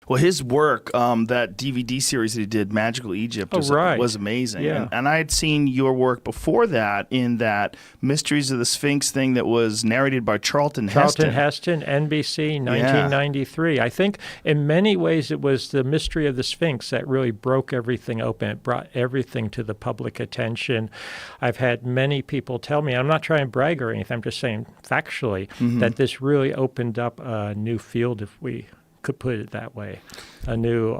Well, his work, that DVD series that he did, Magical Egypt, was amazing. Yeah. And I had seen your work before that in that Mysteries of the Sphinx thing that was narrated by Charlton Heston. Charlton Heston, NBC, 1993. Yeah. I think in many ways it was the Mystery of the Sphinx that really broke everything open. It brought everything to the public attention. I've had many people tell me, I'm not trying to brag or anything, I'm just saying factually, that this really opened up a new field, if we could put it that way, a new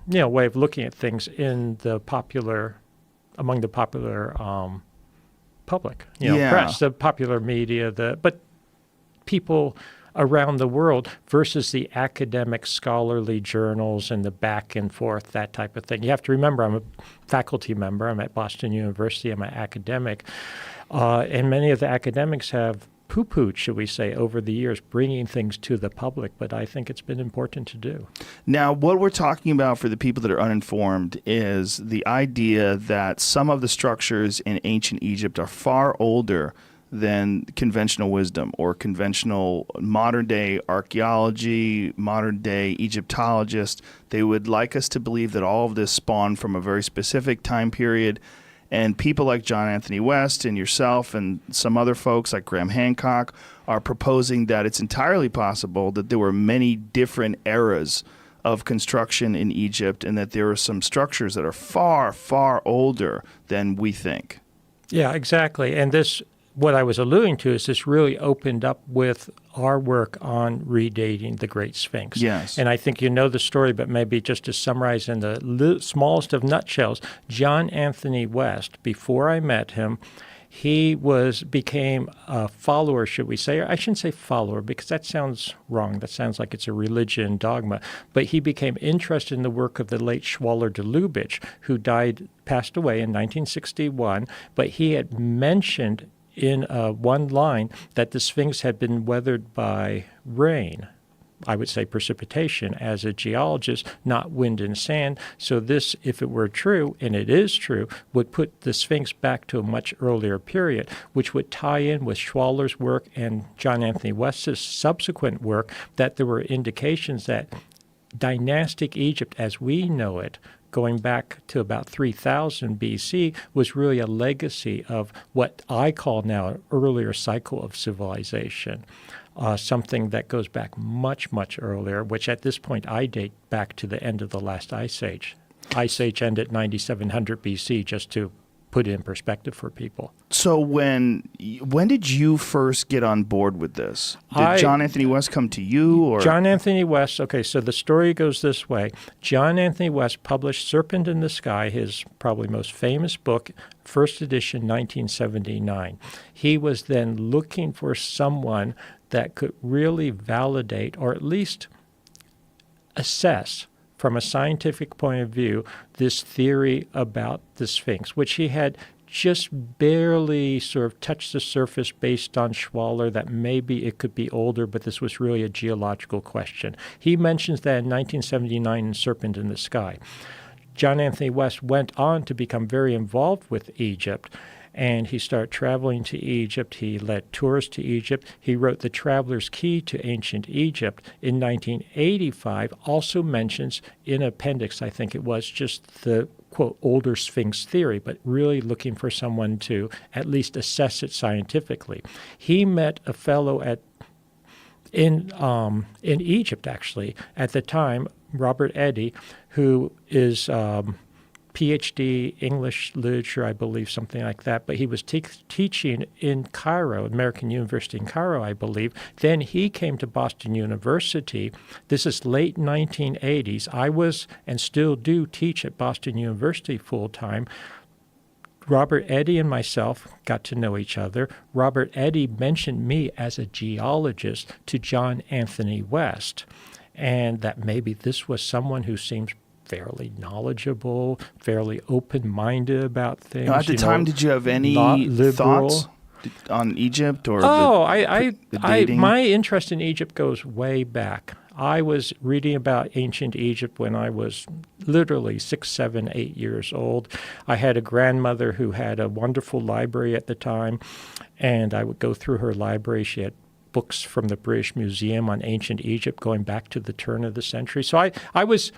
way of looking at things in the among the popular public, press, the popular media, but people around the world versus the academic scholarly journals and the back and forth, that type of thing. You have to remember, I'm a faculty member. I'm at Boston University. I'm an academic. And many of the academics have poo-pooed, should we say, over the years, bringing things to the public, but I think it's been important to do. Now, what we're talking about for the people that are uninformed is the idea that some of the structures in ancient Egypt are far older than conventional wisdom or conventional modern-day archaeology, modern-day Egyptologists. They would like us to believe that all of this spawned from a very specific time period. And people like John Anthony West and yourself and some other folks like Graham Hancock are proposing that it's entirely possible that there were many different eras of construction in Egypt and that there are some structures that are far, far older than we think. Yeah, exactly. And this, what I was alluding to, is this really opened up with our work on redating the Great Sphinx. Yes. And I think you know the story, but maybe just to summarize in the smallest of nutshells, John Anthony West, before I met him, he became a follower, should we say, or I shouldn't say follower because that sounds wrong. That sounds like it's a religion dogma. But he became interested in the work of the late Schwaller de Lubitsch, who passed away in 1961, but he had mentioned in one line that the Sphinx had been weathered by rain, I would say precipitation, as a geologist, not wind and sand. So this, if it were true, and it is true, would put the Sphinx back to a much earlier period, which would tie in with Schwaller's work and John Anthony West's subsequent work, that there were indications that dynastic Egypt, as we know it, going back to about 3000 BC, was really a legacy of what I call now an earlier cycle of civilization, something that goes back much, much earlier, which at this point I date back to the end of the last ice age. Ice age ended 9700 BC, just to put it in perspective for people. So when did you first get on board with this? Did John Anthony West come to you? Or? John Anthony West, okay, so the story goes this way. John Anthony West published Serpent in the Sky, his probably most famous book, first edition, 1979. He was then looking for someone that could really validate or at least assess from a scientific point of view, this theory about the Sphinx, which he had just barely sort of touched the surface based on Schwaller, that maybe it could be older, but this was really a geological question. He mentions that in 1979 in Serpent in the Sky. John Anthony West went on to become very involved with Egypt, and he started traveling to Egypt. He led tours to Egypt. He wrote The Traveler's Key to Ancient Egypt in 1985, also mentions in appendix, I think it was, just the, quote, older Sphinx theory, but really looking for someone to at least assess it scientifically. He met a fellow in Egypt, actually, at the time, Robert Eddy, who is PhD English literature, I believe, something like that. But he was teaching in Cairo, American University in Cairo, I believe. Then he came to Boston University. This is late 1980s. I was and still do teach at Boston University full-time. Robert Eddy and myself got to know each other. Robert Eddy mentioned me as a geologist to John Anthony West, and that maybe this was someone who seems fairly knowledgeable, fairly open-minded about things. At the time, did you have any thoughts on Egypt or the dating? My interest in Egypt goes way back. I was reading about ancient Egypt when I was literally 6, 7, 8 years old. I had a grandmother who had a wonderful library at the time, and I would go through her library. She had books from the British Museum on ancient Egypt going back to the turn of the century. So I was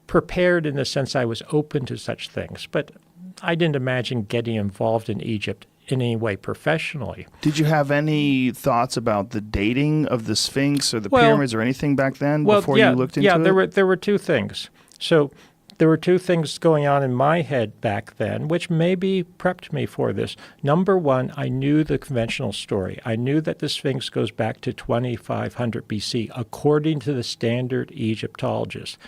prepared in the sense I was open to such things, but I didn't imagine getting involved in Egypt in any way professionally. Did you have any thoughts about the dating of the Sphinx or the pyramids or anything back then before you looked into it? Yeah, there were two things. So there were two things going on in my head back then, which maybe prepped me for this. Number one, I knew the conventional story. I knew that the Sphinx goes back to 2500 BC, according to the standard Egyptologists.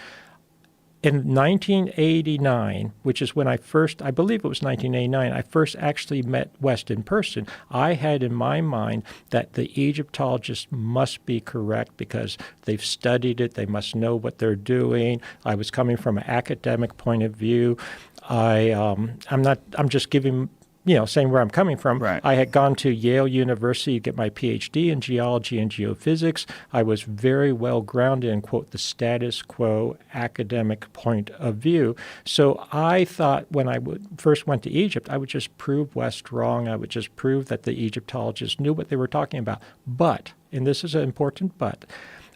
In 1989, which is when I believe it was 1989, I first actually met West in person. I had in my mind that the Egyptologists must be correct because they've studied it. They must know what they're doing. I was coming from an academic point of view. I'm just giving, saying where I'm coming from. Right. I had gone to Yale University to get my PhD in geology and geophysics. I was very well grounded in, quote, the status quo academic point of view. So I thought when I first went to Egypt, I would just prove West wrong. I would just prove that the Egyptologists knew what they were talking about. But, and this is an important but,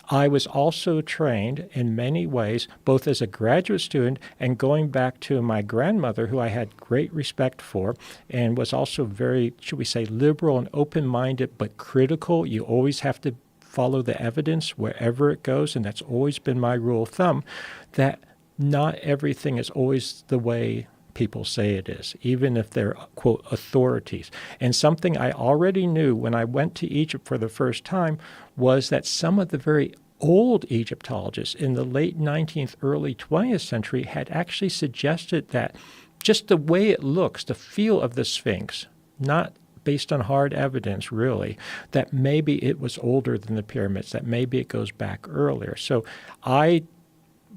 I was also trained in many ways, both as a graduate student and going back to my grandmother, who I had great respect for, and was also very, should we say, liberal and open-minded, but critical. You always have to follow the evidence wherever it goes, and that's always been my rule of thumb, that not everything is always the way people say it is, even if they're, quote, authorities. And something I already knew when I went to Egypt for the first time was that some of the very old Egyptologists in the late 19th, early 20th century had actually suggested that just the way it looks, the feel of the Sphinx, not based on hard evidence, really, that maybe it was older than the pyramids, that maybe it goes back earlier. So I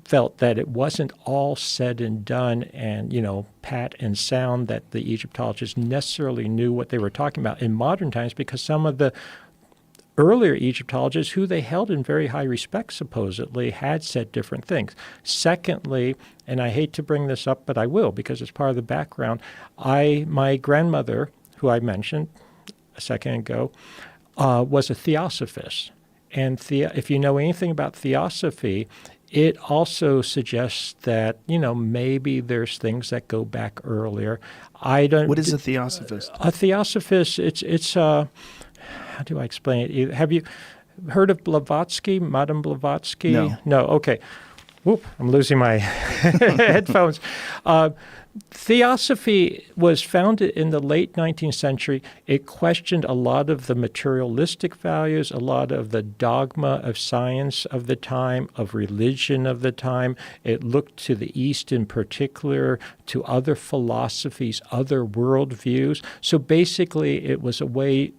felt that it wasn't all said and done and, pat and sound that the Egyptologists necessarily knew what they were talking about in modern times, because some of the earlier Egyptologists, who they held in very high respect, supposedly, had said different things. Secondly, and I hate to bring this up, but I will because it's part of the background, my grandmother, who I mentioned a second ago, was a theosophist. And if you know anything about theosophy, it also suggests that, maybe there's things that go back earlier. What is a theosophist? A theosophist, it's how do I explain it? Have you heard of Blavatsky, Madame Blavatsky? No. No, okay. Whoop, I'm losing my headphones. Theosophy was founded in the late 19th century. It questioned a lot of the materialistic values, a lot of the dogma of science of the time, of religion of the time. It looked to the East in particular, to other philosophies, other worldviews. So basically, it was a way.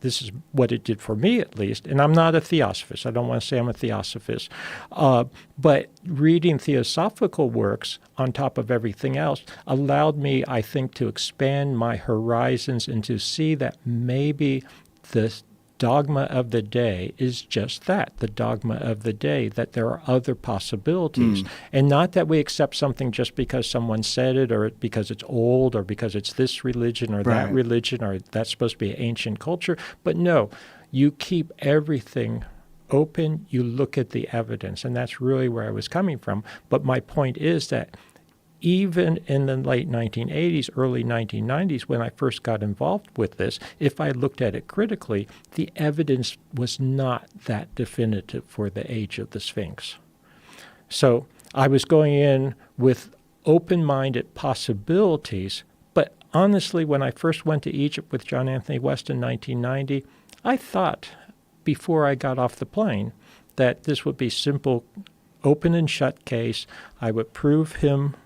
This is what it did for me, at least. And I'm not a theosophist. I don't want to say I'm a theosophist. But reading theosophical works on top of everything else allowed me, I think, to expand my horizons and to see that maybe the dogma of the day is just that, the dogma of the day, that there are other possibilities. And not that we accept something just because someone said it or because it's old or because it's this religion or that religion or that's supposed to be an ancient culture. But no, you keep everything open, you look at the evidence, and that's really where I was coming from. But my point is that even in the late 1980s, early 1990s, when I first got involved with this, if I looked at it critically, the evidence was not that definitive for the age of the Sphinx. So I was going in with open-minded possibilities, but honestly, when I first went to Egypt with John Anthony West in 1990, I thought, before I got off the plane, that this would be simple, open and shut case. I would prove him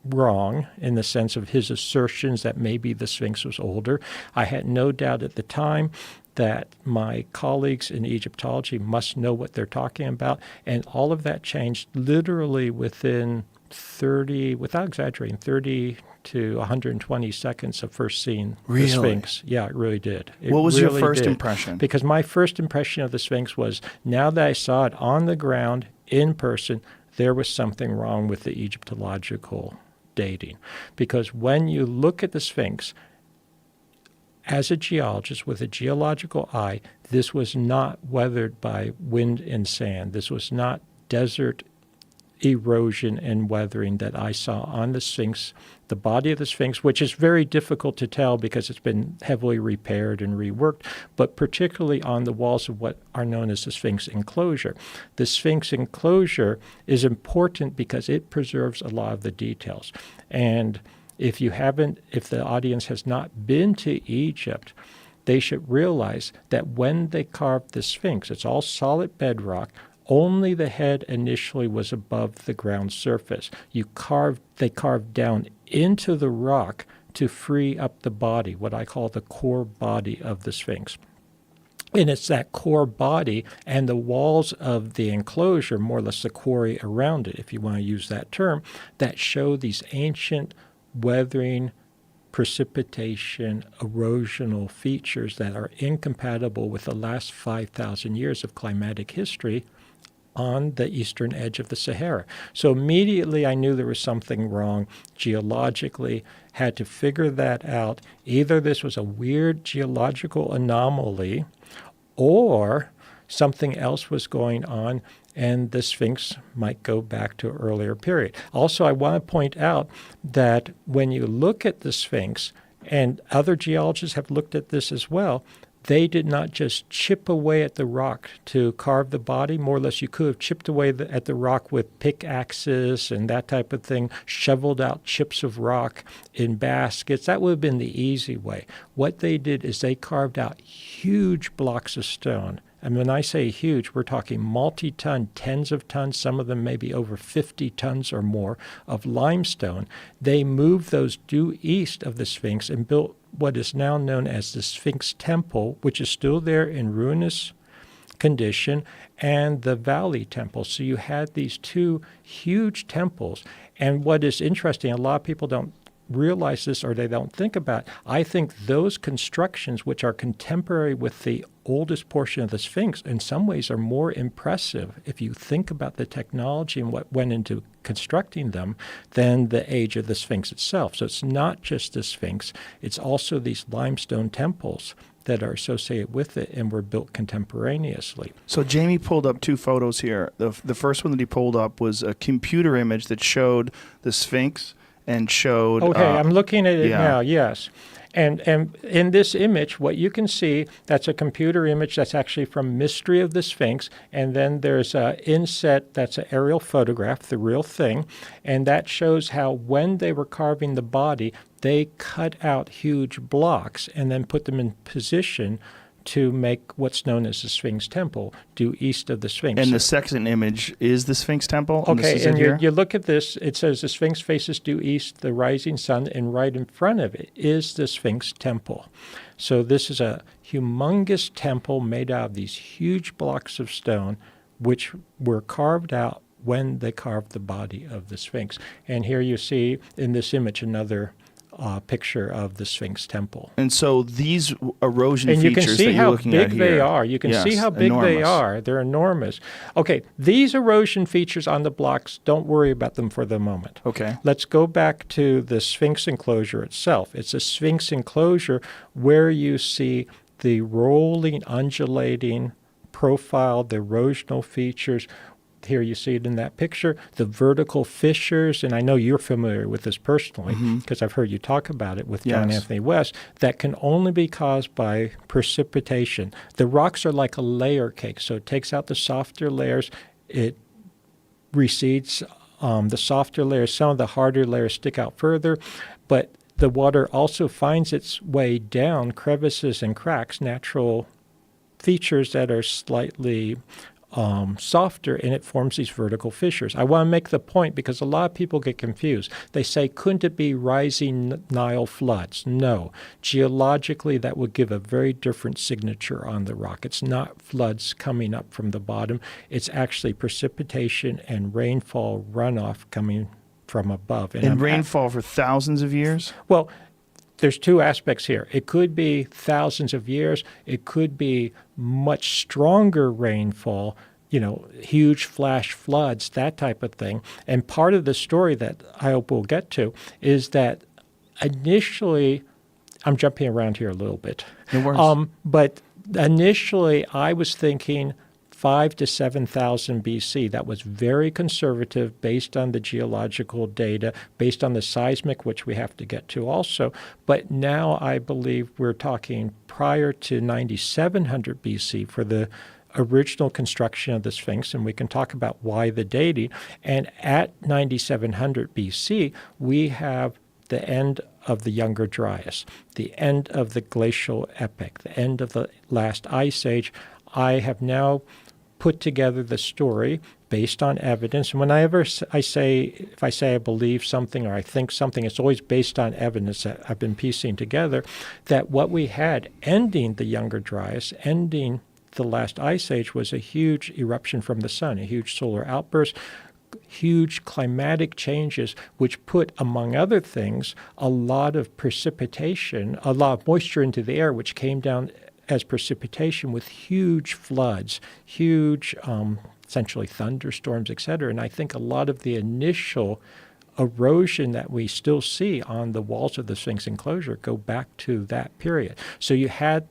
wrong in the sense of his assertions that maybe the Sphinx was older. I had no doubt at the time that my colleagues in Egyptology must know what they're talking about, and all of that changed literally within 30, without exaggerating, 30 to 120 seconds of first seeing the Sphinx. Yeah, it really did. What was your first impression? Because my first impression of the Sphinx was, now that I saw it on the ground, in person, there was something wrong with the Egyptological dating. Because when you look at the Sphinx, as a geologist with a geological eye, this was not weathered by wind and sand. This was not desert erosion and weathering that I saw on the Sphinx, the body of the Sphinx, which is very difficult to tell because it's been heavily repaired and reworked, but particularly on the walls of what are known as the Sphinx enclosure. The Sphinx enclosure is important because it preserves a lot of the details. And if the audience has not been to Egypt, they should realize that when they carved the Sphinx, it's all solid bedrock. Only the head initially was above the ground surface. They carved down into the rock to free up the body, what I call the core body of the Sphinx. And it's that core body and the walls of the enclosure, more or less the quarry around it, if you want to use that term, that show these ancient weathering, precipitation, erosional features that are incompatible with the last 5,000 years of climatic history on the eastern edge of the Sahara. So immediately I knew there was something wrong geologically, had to figure that out. Either this was a weird geological anomaly or something else was going on and the Sphinx might go back to an earlier period. Also, I want to point out that when you look at the Sphinx, and other geologists have looked at this as well, they did not just chip away at the rock to carve the body. More or less, you could have chipped away at the rock with pickaxes and that type of thing, shoveled out chips of rock in baskets. That would have been the easy way. What they did is they carved out huge blocks of stone. And when I say huge, we're talking multi-ton, tens of tons, some of them maybe over 50 tons or more of limestone. They moved those due east of the Sphinx and built what is now known as the Sphinx Temple, which is still there in ruinous condition, and the Valley Temple. So you had these two huge temples. And what is interesting, a lot of people don't realize this or they don't think about it. I think those constructions, which are contemporary with the oldest portion of the Sphinx, in some ways are more impressive if you think about the technology and what went into constructing them than the age of the Sphinx itself. So it's not just the Sphinx, it's also these limestone temples that are associated with it and were built contemporaneously. So Jamie pulled up two photos here. The first one that he pulled up was a computer image that showed the Sphinx and showed... Okay, I'm looking at it now, yes. And in this image, what you can see, that's a computer image that's actually from Mystery of the Sphinx, and then there's an inset that's an aerial photograph, the real thing, and that shows how when they were carving the body, they cut out huge blocks and then put them in position to make what's known as the Sphinx Temple, due east of the Sphinx. And the second image is the Sphinx Temple? Okay, and you look at this, it says the Sphinx faces due east, the rising sun, and right in front of it is the Sphinx Temple. So this is a humongous temple made out of these huge blocks of stone, which were carved out when they carved the body of the Sphinx. And here you see in this image another picture of the Sphinx Temple. And so these erosion and features that you're looking at here. And you can see how big they are. You can see how big they are. They're enormous. Okay, these erosion features on the blocks, don't worry about them for the moment. Okay. Let's go back to the Sphinx enclosure itself. It's a Sphinx enclosure where you see the rolling, undulating profile, the erosional features. Here you see it in that picture, the vertical fissures, and I know you're familiar with this personally because I've heard you talk about it with John Anthony West, that can only be caused by precipitation. The rocks are like a layer cake, so it takes out the softer layers, it recedes the softer layers, some of the harder layers stick out further, but the water also finds its way down crevices and cracks, natural features that are slightly softer, and it forms these vertical fissures. I want to make the point because a lot of people get confused. They say, couldn't it be rising Nile floods? No. Geologically, that would give a very different signature on the rock. It's not floods coming up from the bottom. It's actually precipitation and rainfall runoff coming from above. And rainfall for thousands of years? Well, there's two aspects here. It could be thousands of years. It could be much stronger rainfall, huge flash floods, that type of thing. And part of the story that I hope we'll get to is that initially I'm jumping around here a little bit. No worries. But initially, I was thinking 5 to 7,000 BC. That was very conservative based on the geological data, based on the seismic, which we have to get to also. But now I believe we're talking prior to 9,700 BC for the original construction of the Sphinx, and we can talk about why the dating. And at 9,700 BC, we have the end of the Younger Dryas, the end of the glacial epoch, the end of the last ice age. I have now put together the story based on evidence. And whenever I say I believe something or I think something, it's always based on evidence that I've been piecing together, that what we had ending the Younger Dryas, ending the last ice age, was a huge eruption from the sun, a huge solar outburst, huge climatic changes, which put, among other things, a lot of precipitation, a lot of moisture into the air, which came down as precipitation with huge floods, huge, essentially thunderstorms, et cetera. And I think a lot of the initial erosion that we still see on the walls of the Sphinx enclosure go back to that period. So you had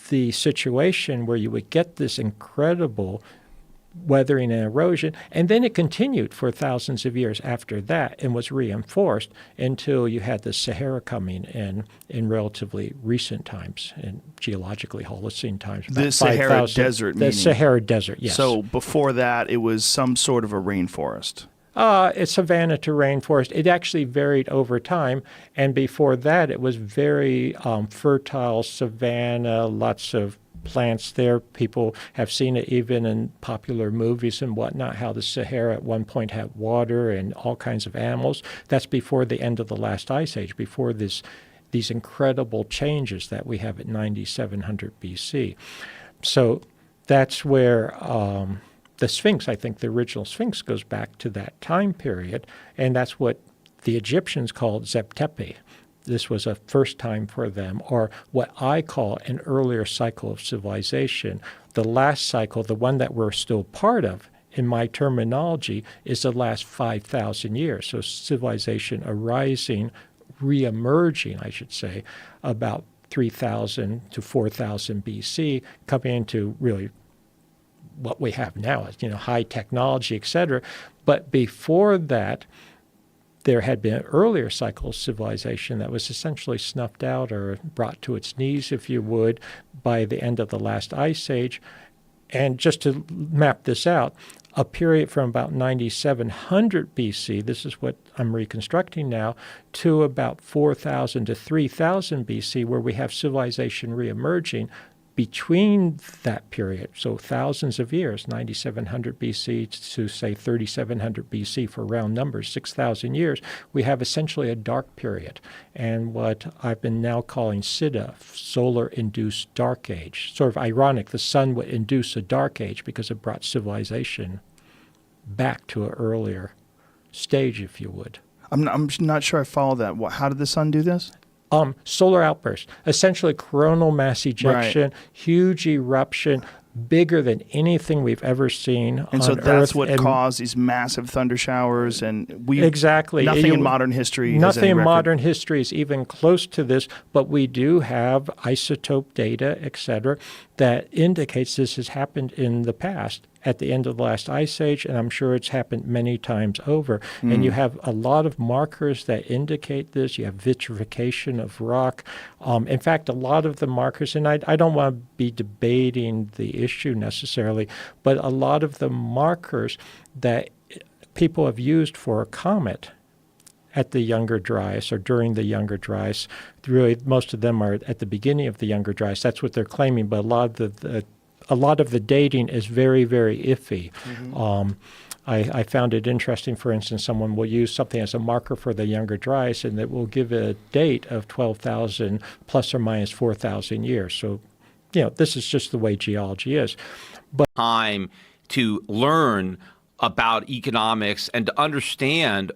the situation where you would get this incredible weathering and erosion, and then it continued for thousands of years after that and was reinforced until you had the Sahara coming in relatively recent times, in geologically Holocene times. The Sahara Desert, The meaning. Sahara Desert, yes. So before that, it was some sort of a rainforest. It's savanna to rainforest. It actually varied over time, and before that, it was very fertile savanna, lots of plants there. People have seen it even in popular movies and whatnot, how the Sahara at one point had water and all kinds of animals. That's before the end of the last ice age, before these incredible changes that we have at 9,700 BC. So that's where the Sphinx, I think the original Sphinx, goes back to that time period, and that's what the Egyptians called Zeptepi. This was a first time for them, or what I call an earlier cycle of civilization. The last cycle, the one that we're still part of, in my terminology, is the last 5,000 years. So civilization arising, reemerging, I should say, about 3,000 to 4,000 BC, coming into really what we have now, high technology, et cetera. But before that, there had been an earlier cycle of civilization that was essentially snuffed out or brought to its knees, if you would, by the end of the last ice age. And just to map this out, a period from about 9,700 BC, this is what I'm reconstructing now, to about 4,000 to 3,000 BC, where we have civilization reemerging. Between that period, so thousands of years, 9,700 BC to, say, 3,700 BC for round numbers, 6,000 years, we have essentially a dark period, and what I've been now calling Siddha, solar-induced dark age. Sort of ironic, the sun would induce a dark age because it brought civilization back to an earlier stage, if you would. I'm not sure I follow that. How did the sun do this? Solar outburst, essentially coronal mass ejection, huge eruption, bigger than anything we've ever seen on Earth. And so that's what caused these massive thunder showers, and exactly. Nothing in modern history Nothing in modern history is even close to this, but we do have isotope data, et cetera, that indicates this has happened in the past at the end of the last ice age, and I'm sure it's happened many times over. And you have a lot of markers that indicate this. You have vitrification of rock. In fact, a lot of the markers, and I don't want to be debating the issue necessarily, but a lot of the markers that people have used for a comet at the Younger Dryas or during the Younger Dryas, really most of them are at the beginning of the Younger Dryas. That's what they're claiming, but a lot of the dating is very, very iffy. I found it interesting, for instance, someone will use something as a marker for the Younger Dryas, and it will give a date of 12,000 plus or minus 4,000 years. So, this is just the way geology is. But time to learn about economics and to understand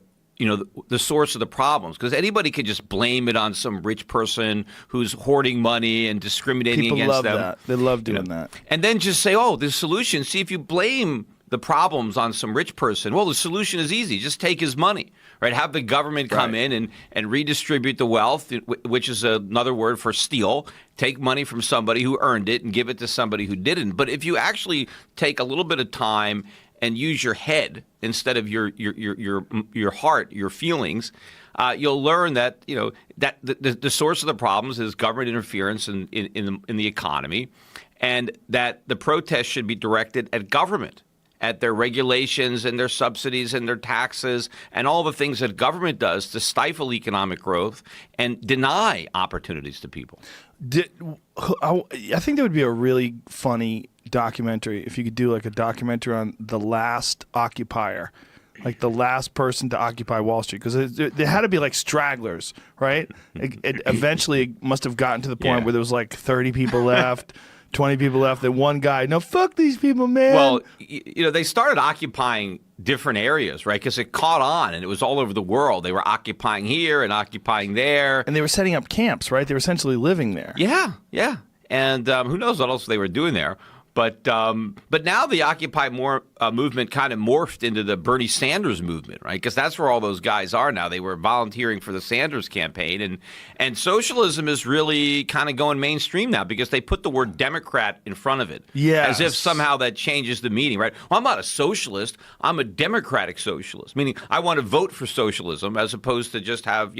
the source of the problems, because anybody could just blame it on some rich person who's hoarding money and discriminating People against love them. that. They love doing that. And then just say, oh, the solution, see, if you blame the problems on some rich person, well, the solution is easy. Just take his money, right? Have the government come in and redistribute the wealth, which is another word for steal. Take money from somebody who earned it and give it to somebody who didn't. But if you actually take a little bit of time and use your head instead of your heart, your feelings, you'll learn that that the source of the problems is government interference in the economy, and that the protests should be directed at government, at their regulations and their subsidies and their taxes and all the things that government does to stifle economic growth and deny opportunities to people. I think that would be a really funny documentary if you could do like a documentary on the last occupier, like the last person to occupy Wall Street, because there had to be like stragglers, right? It eventually must have gotten to the point where there was like 30 people left. 20 people left, then one guy, no, fuck these people, man. Well, they started occupying different areas, right? Because it caught on and it was all over the world. They were occupying here and occupying there. And they were setting up camps, right? They were essentially living there. Yeah. And who knows what else they were doing there. But now the Occupy More movement kind of morphed into the Bernie Sanders movement, right? Because that's where all those guys are now. They were volunteering for the Sanders campaign. And socialism is really kind of going mainstream now because they put the word Democrat in front of it. Yes. As if somehow that changes the meaning, right? Well, I'm not a socialist. I'm a democratic socialist, meaning I want to vote for socialism as opposed to just have,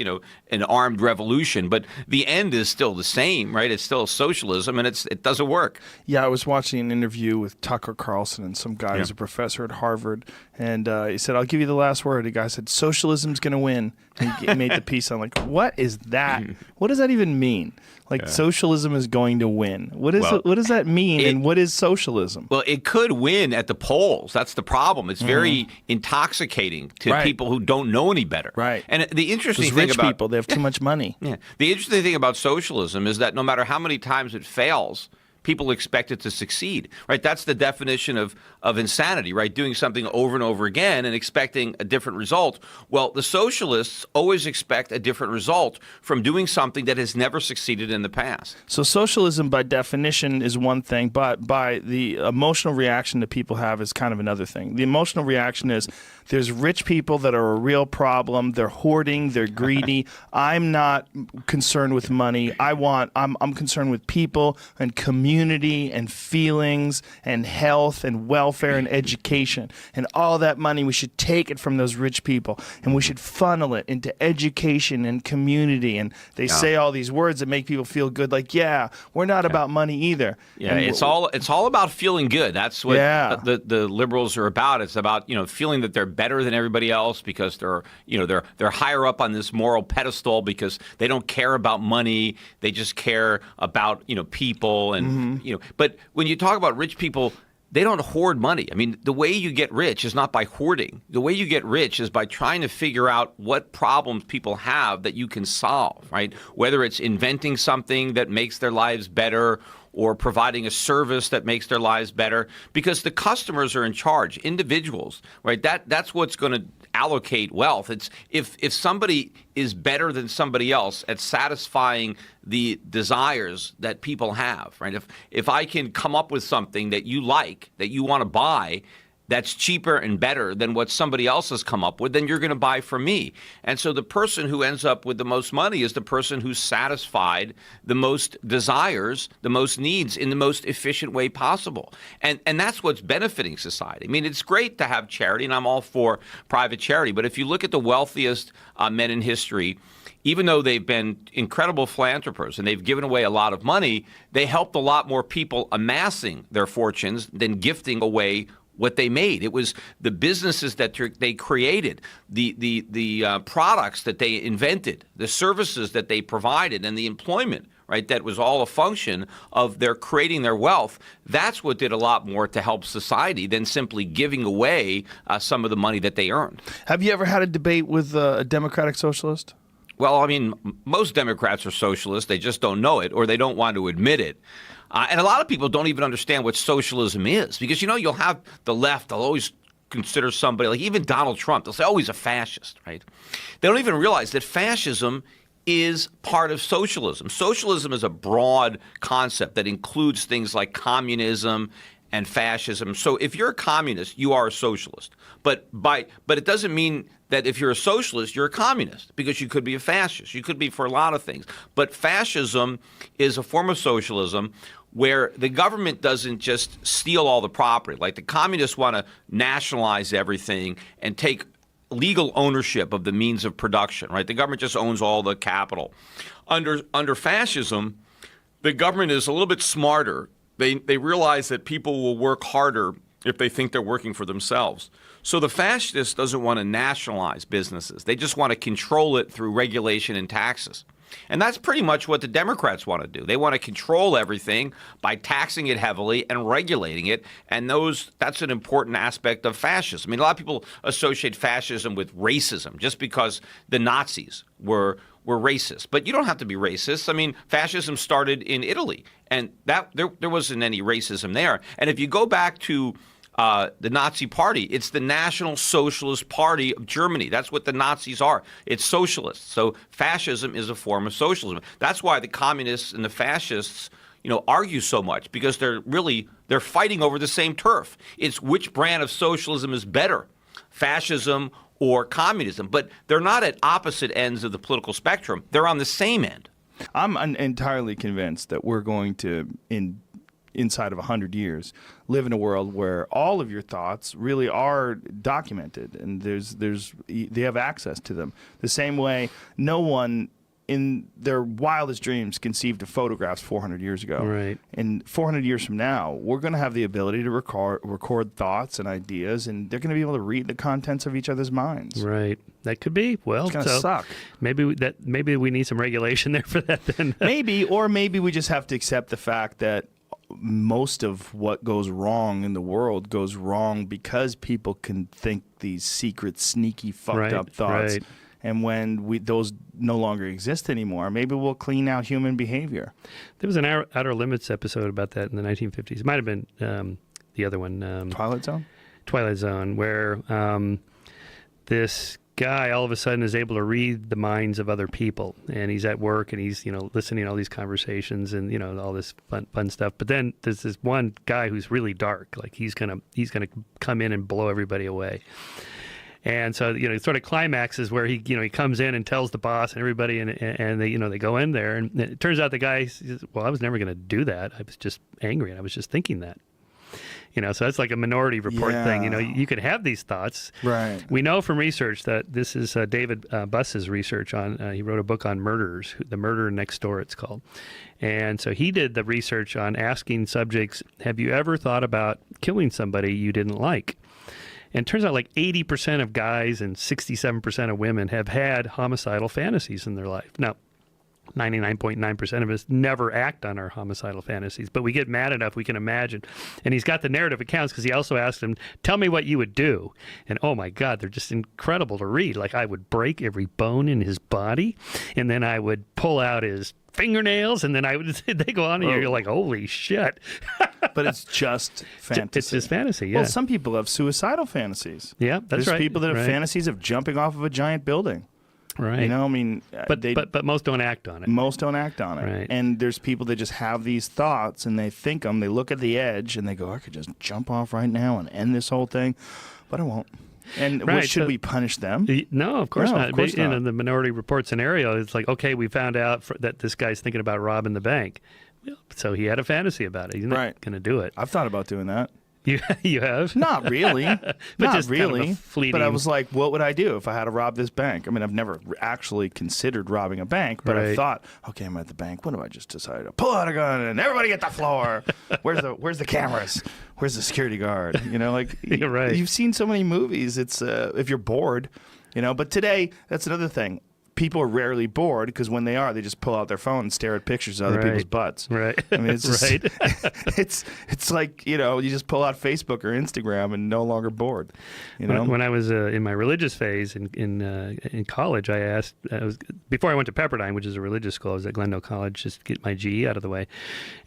an armed revolution. But the end is still the same, right? It's still socialism, and it doesn't work. Yeah, I was watching an interview with Tucker Carlson and some guy who's a professor at Harvard, and he said, I'll give you the last word. The guy said, socialism's going to win. And he made the piece sound like, what is that? What does that even mean? Like, socialism is going to win. What does that mean, and what is socialism? Well, it could win at the polls. That's the problem. It's very intoxicating to people who don't know any better. Right. And the interesting thing rich about people, they have too much money. Yeah. The interesting thing about socialism is that no matter how many times it fails, people expect it to succeed, right? That's the definition of insanity, right? Doing something over and over again and expecting a different result. Well, the socialists always expect a different result from doing something that has never succeeded in the past. So socialism, by definition, is one thing, but by the emotional reaction that people have is kind of another thing. The emotional reaction is there's rich people that are a real problem. They're hoarding. They're greedy. I'm not concerned with money. I'm concerned with people and community and feelings and health and welfare and education. And all that money, we should take it from those rich people and we should funnel it into education and community. And they say all these words that make people feel good, like, we're not about money either. Yeah, and it's all about feeling good. That's what the liberals are about. It's about, feeling that they're better than everybody else because they're higher up on this moral pedestal because they don't care about money. They just care about, people and but when you talk about rich people, they don't hoard money. I mean, the way you get rich is not by hoarding. The way you get rich is by trying to figure out what problems people have that you can solve, right? Whether it's inventing something that makes their lives better or providing a service that makes their lives better, because the customers are in charge, individuals, right? That's what's going to allocate wealth. It's if somebody is better than somebody else at satisfying the desires that people have, right? If I can come up with something that you like, that you want to buy, that's cheaper and better than what somebody else has come up with, then you're going to buy from me. And so the person who ends up with the most money is the person who's satisfied the most desires, the most needs in the most efficient way possible. And that's what's benefiting society. I mean, it's great to have charity, and I'm all for private charity. But if you look at the wealthiest men in history, even though they've been incredible philanthropists and they've given away a lot of money, they helped a lot more people amassing their fortunes than gifting away what they made. It was the businesses that they created, the products that they invented, the services that they provided, and the employment, right? That was all a function of their creating their wealth. That's what did a lot more to help society than simply giving away some of the money that they earned. Have you ever had a debate with a Democratic socialist? Well, I mean, most Democrats are socialists. They just don't know it, or they don't want to admit it. And a lot of people don't even understand what socialism is, because, you'll have the left, they'll always consider somebody, like even Donald Trump, they'll say, oh, he's a fascist, right? They don't even realize that fascism is part of socialism. Socialism is a broad concept that includes things like communism and fascism. So if you're a communist, you are a socialist. But it doesn't mean that if you're a socialist, you're a communist, because you could be a fascist. You could be for a lot of things. But fascism is a form of socialism where the government doesn't just steal all the property. Like the communists want to nationalize everything and take legal ownership of the means of production, right? The government just owns all the capital. Under fascism, the government is a little bit smarter. They realize that people will work harder if they think they're working for themselves. So the fascist doesn't want to nationalize businesses. They just want to control it through regulation and taxes. And that's pretty much what the Democrats want to do. They want to control everything by taxing it heavily and regulating it. And that's an important aspect of fascism. I mean, a lot of people associate fascism with racism just because the Nazis were racist. But you don't have to be racist. I mean, fascism started in Italy, and there wasn't any racism there. And if you go back to the Nazi Party, it's the National Socialist Party of Germany. That's what the Nazis are. It's socialists. So fascism is a form of socialism. That's why the communists and the fascists, argue so much, because they're fighting over the same turf. It's which brand of socialism is better, fascism or communism. But they're not at opposite ends of the political spectrum. They're on the same end. I'm entirely convinced that we're going to, inside of 100 years, live in a world where all of your thoughts really are documented, and they have access to them. The same way no one in their wildest dreams conceived of photographs 400 years ago. Right. And 400 years from now, we're going to have the ability to record thoughts and ideas, and they're going to be able to read the contents of each other's minds. Right. That could be. Well, it's going to suck. Maybe we need some regulation there for that then. Maybe we just have to accept the fact that most of what goes wrong in the world goes wrong because people can think these secret, sneaky, fucked up thoughts. Right. And when those no longer exist anymore, maybe we'll clean out human behavior. There was an Outer Limits episode about that in the 1950s. It might have been the other one. Twilight Zone? Twilight Zone, where this guy all of a sudden is able to read the minds of other people, and he's at work and he's listening to all these conversations and all this fun stuff. But then there's this one guy who's really dark, like he's gonna come in and blow everybody away. And so sort of climaxes where he comes in and tells the boss and everybody, and they go in there, and it turns out the guy says, well, I was never going to do that. I was just angry and I was just thinking that. So that's like a Minority Report thing. You can have these thoughts. Right. We know from research that this is David Buss's research on. He wrote a book on murderers, The Murderer Next Door, it's called. And so he did the research on asking subjects, have you ever thought about killing somebody you didn't like? And it turns out like 80% of guys and 67% of women have had homicidal fantasies in their life. Now, 99.9% of us never act on our homicidal fantasies, but we get mad enough we can imagine. And he's got the narrative accounts because he also asked him, tell me what you would do. And oh my God, they're just incredible to read. Like I would break every bone in his body, and then I would pull out his fingernails, and then they go on, and you're like, holy shit. But it's just fantasy. It's just fantasy, yeah. Well, some people have suicidal fantasies. Yeah, that's There's right. people that have fantasies of jumping off of a giant building. Right. But most don't act on it. Most don't act on it. Right. And there's people that just have these thoughts and they think them. They look at the edge and they go, I could just jump off right now and end this whole thing, but I won't. And should we punish them? No, of course not. Of course not. In the Minority Report scenario, it's like, okay, we found out that this guy's thinking about robbing the bank. So he had a fantasy about it. He's not going to do it. I've thought about doing that. You have? Not really. But not just really. Kind of a fleeting... But I was like, what would I do if I had to rob this bank? I mean, I've never actually considered robbing a bank, but I thought, okay, I'm at the bank. What if I just decided to pull out a gun and everybody get the floor? Where's the cameras? Where's the security guard? You're right. You've seen so many movies. It's if you're bored, But today, that's another thing. People are rarely bored because when they are, they just pull out their phone and stare at pictures of other people's butts. Right. I mean, it's just, it's like, you just pull out Facebook or Instagram and no longer bored. When I was in my religious phase in college, I asked, before I went to Pepperdine, which is a religious school, I was at Glendale College just to get my GE out of the way.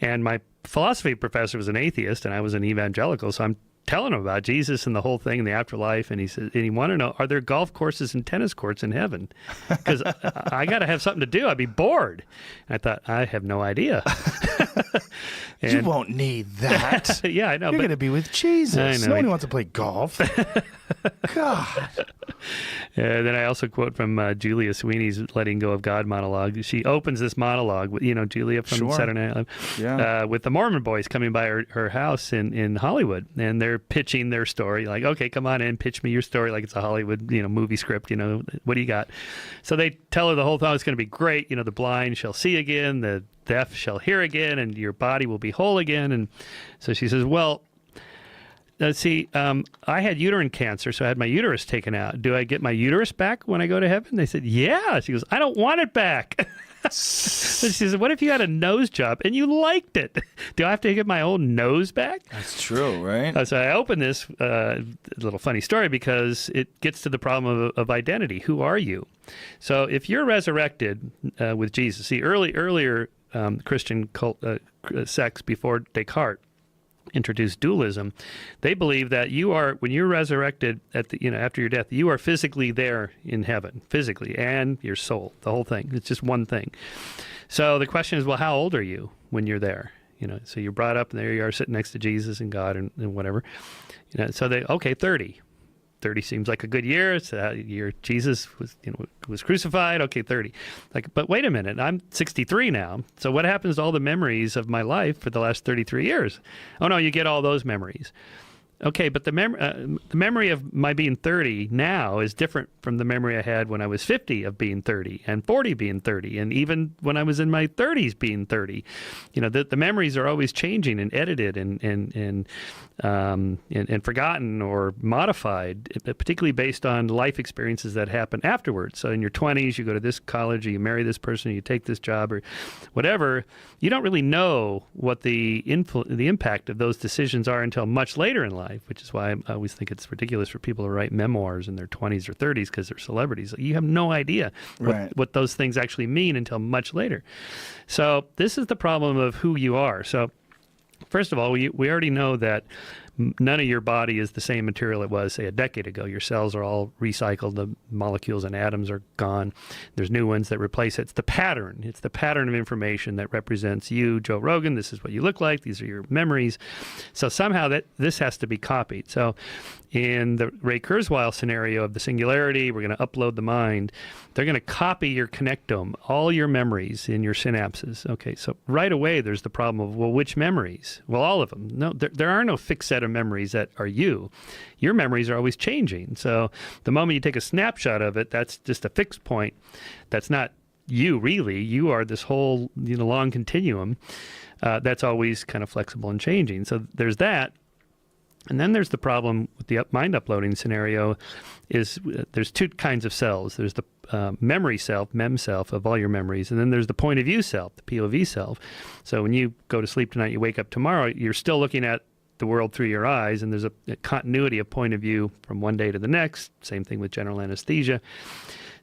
And my philosophy professor was an atheist and I was an evangelical, so I'm telling him about Jesus and the whole thing and the afterlife, and he said, and he wanted to know, are there golf courses and tennis courts in heaven? Because I got to have something to do. I'd be bored. And I thought, I have no idea. You won't need that. Yeah, I know. You're going to be with Jesus. I know. Nobody wants to play golf. God. Then I also quote from Julia Sweeney's Letting Go of God monologue. She opens this monologue with, Julia from Saturday Night Live, with the Mormon boys coming by her house in Hollywood, and they're pitching their story. Like, okay, come on in, pitch me your story like it's a Hollywood, movie script. What do you got? So they tell her the whole time it's going to be great. The blind shall see again, the deaf shall hear again, and your body will be whole again. And so she says, well, let's see, I had uterine cancer, so I had my uterus taken out. Do I get my uterus back when I go to heaven? They said, yeah. She goes, I don't want it back. So she said, what if you had a nose job and you liked it? Do I have to get my own nose back? That's true, right? So I open this little funny story because it gets to the problem of identity. Who are you? So if you're resurrected with Jesus, see, earlier Christian sects before Descartes introduced dualism, they believe that when you're resurrected after your death, you are physically there in heaven, physically, and your soul, the whole thing. It's just one thing. So the question is, well, how old are you when you're there? So you're brought up, and there you are sitting next to Jesus and God and whatever. So 30. 30 seems like a good year. It's the year Jesus was crucified. Okay, 30. But wait a minute, I'm 63 now. So what happens to all the memories of my life for the last 33 years? Oh no, you get all those memories. Okay, but the memory of my being 30 now is different from the memory I had when I was 50 of being 30 and 40 being 30, and even when I was in my 30s being 30. The memories are always changing and edited and forgotten or modified, particularly based on life experiences that happen afterwards. So in your 20s, you go to this college, or you marry this person, or you take this job, or whatever. You don't really know what the impact of those decisions are until much later in life, which is why I always think it's ridiculous for people to write memoirs in their 20s or 30s because they're celebrities. You have no idea what those things actually mean until much later. So this is the problem of who you are. So first of all, we already know that none of your body is the same material it was, say, a decade ago. Your cells are all recycled. The molecules and atoms are gone. There's new ones that replace it. It's the pattern. It's the pattern of information that represents you, Joe Rogan. This is what you look like. These are your memories. So somehow this has to be copied. So in the Ray Kurzweil scenario of the singularity, we're going to upload the mind. They're going to copy your connectome, all your memories in your synapses. Okay, so right away there's the problem of, well, which memories? Well, all of them. No, there are no fixed set of memories that are you. Your memories are always changing. So the moment you take a snapshot of it, that's just a fixed point. That's not you, really. You are this whole long continuum that's always kind of flexible and changing. So there's that. And then there's the problem with the mind uploading scenario is there's two kinds of cells. There's the memory self, mem self, of all your memories, and then there's the point of view self, the POV self. So when you go to sleep tonight, you wake up tomorrow, you're still looking at the world through your eyes, and there's a continuity of point of view from one day to the next. Same thing with general anesthesia.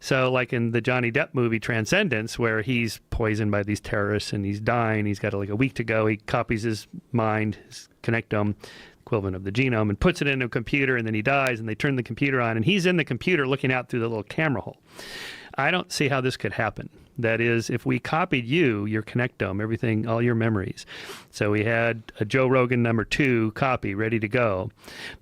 So like in the Johnny Depp movie Transcendence, where he's poisoned by these terrorists and he's dying, he's got like a week to go, he copies his mind, his connectome, equivalent of the genome, and puts it into a computer, and then he dies, and they turn the computer on, and he's in the computer looking out through the little camera hole. I don't see how this could happen. That is, if we copied you, your connectome, everything, all your memories. So we had a Joe Rogan #2 copy ready to go.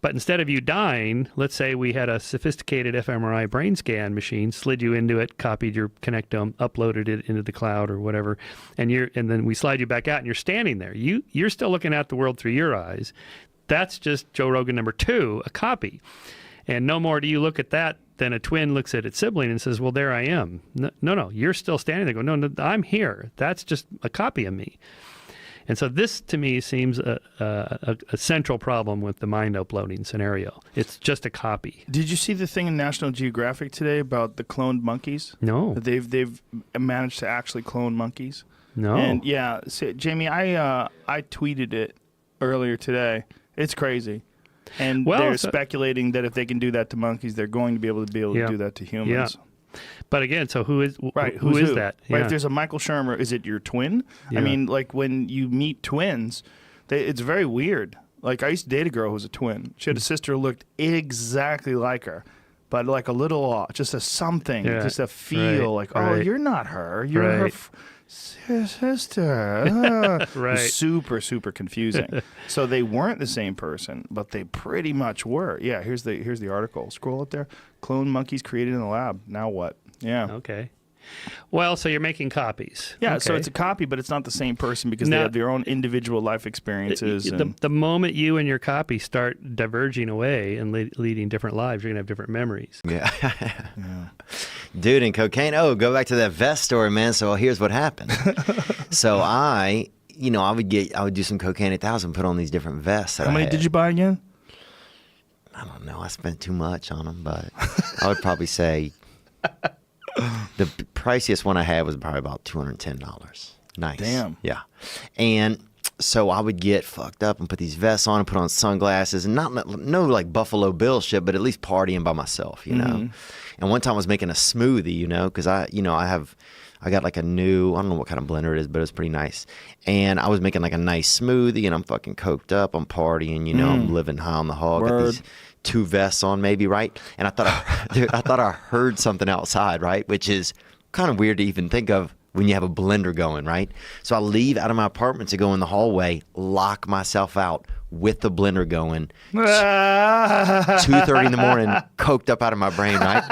But instead of you dying, let's say we had a sophisticated fMRI brain scan machine, slid you into it, copied your connectome, uploaded it into the cloud or whatever, and then we slide you back out, and you're standing there. You're still looking at the world through your eyes. That's just Joe Rogan #2, a copy. And no more do you look at that than a twin looks at its sibling and says, well, there I am. No, you're still standing there going, no, I'm here. That's just a copy of me. And so this, to me, seems a central problem with the mind uploading scenario. It's just a copy. Did you see the thing in National Geographic today about the cloned monkeys? No. They've managed to actually clone monkeys. No. And yeah, Jamie, I tweeted it earlier today. It's crazy. And they're speculating that if they can do that to monkeys, they're going to be able to do that to humans. Yeah. But again, so who is who is that? Right, Yeah. if there's a Michael Shermer, is it your twin? Yeah. I mean, like when you meet twins, it's very weird. Like I used to date a girl who was a twin. She had a sister who looked exactly like her, but like a little, just a something, just a feel like, oh, you're not her. You're her. sister. It Right. was super, super confusing. So they weren't the same person, but they pretty much were. Yeah, here's the article. Scroll up there. Clone monkeys created in the lab. Now what? Yeah. Okay. Well, so you're making copies. Yeah, so Okay. it's a copy, but it's not the same person because they Now- have their own individual life experiences. And The moment you and your copy start diverging away and leading different lives, you're going to have different memories. Yeah. Dude, and cocaine. Oh, go back to that vest story, man. So here's what happened. So I would do some cocaine at 1,000, put on these different vests. That how many I did had. you buy again? I don't know. I spent too much on them, but I would probably say the priciest one I had was probably about $210. Nice. Damn. Yeah. And so I would get fucked up and put these vests on and put on sunglasses and no like Buffalo Bill shit, but at least partying by myself, you know. And one time I was making a smoothie, you know, because I got like a new, I don't know what kind of blender it is, but it's pretty nice. And I was making like a nice smoothie and I'm fucking coked up, I'm partying, you know, I'm living high on the hog. Got these 2 vests on maybe, right? And I thought I heard something outside, right? Which is kind of weird to even think of when you have a blender going, right? So I leave out of my apartment to go in the hallway, lock myself out with the blender going, 2:30 in the morning, coked up out of my brain, right?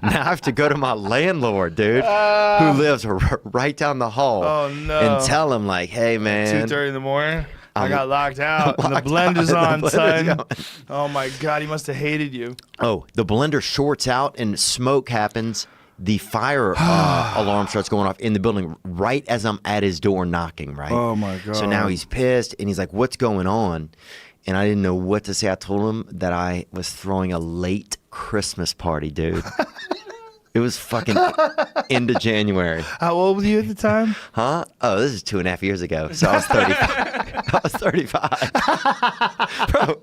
Now I have to go to my landlord, dude, who lives right down the hall, and tell him like, hey, man. 2:30 in the morning. I got locked out. I'm And the locked blender's out, on, and the blender's son. going. Oh my God, he must have hated you. Oh, the blender shorts out and smoke happens. The fire alarm starts going off in the building right as I'm at his door knocking, right? Oh, my God. So now he's pissed and he's like, what's going on? And I didn't know what to say. I told him that I was throwing a late Christmas party, dude. It was fucking end of January. How old were you at the time? Huh? Oh, this is 2.5 years ago. So I was 35. I was 35. Bro.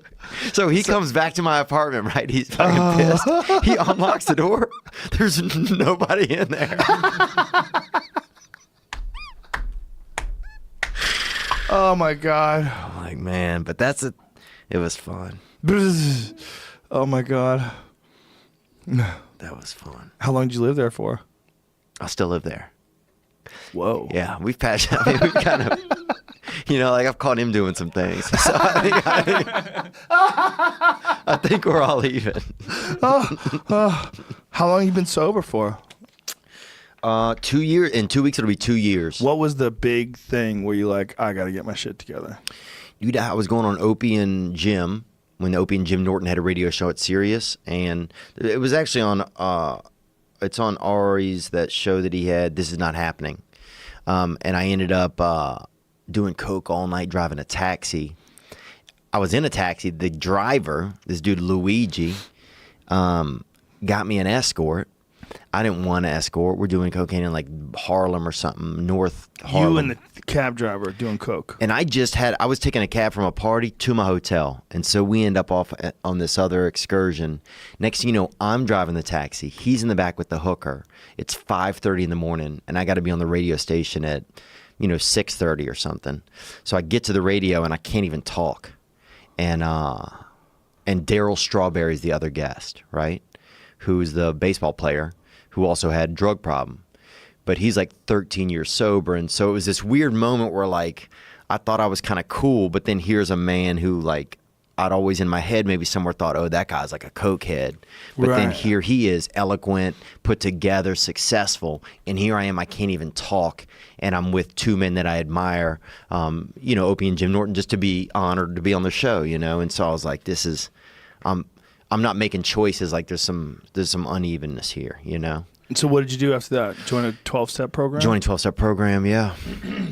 So he comes back to my apartment, right? He's fucking pissed. He unlocks the door. There's nobody in there. Oh my God. I'm like, man, but it was fun. Oh my God. That was fun. How long did you live there for? I still live there. Whoa. Yeah, we've patched. I mean, we've kind of, like I've caught him doing some things. So I think we're all even. How long have you been sober for? 2 years. In 2 weeks, it'll be 2 years. What was the big thing where you like, I got to get my shit together? Dude, I was going on Opie and Jim when Opie and Jim Norton had a radio show at Sirius, and it was actually on. It's on Ari's that show that he had. This Is Not Happening, and I ended up doing coke all night, driving a taxi. I was in a taxi. The driver, this dude Luigi, got me an escort. I didn't want an escort. We're doing cocaine in like Harlem or something, North Harlem. You and the cab driver doing coke. And I was taking a cab from a party to my hotel. And so we end up off on this other excursion. Next thing you know, I'm driving the taxi. He's in the back with the hooker. It's 5:30 in the morning, and I got to be on the radio station at, 6:30 or something. So I get to the radio, and I can't even talk. And Daryl Strawberry's the other guest, right? Who's the baseball player who also had a drug problem. But he's like 13 years sober. And so it was this weird moment where like I thought I was kind of cool, but then here's a man who like I'd always in my head maybe somewhere thought, oh, that guy's like a cokehead. But then here he is, eloquent, put together, successful. And here I am, I can't even talk. And I'm with 2 men that I admire, Opie and Jim Norton, just to be honored to be on the show, And so I was like, this is, I'm not making choices. Like there's some unevenness here, And so what did you do after that? Join a 12-step program? Join a 12-step program, yeah.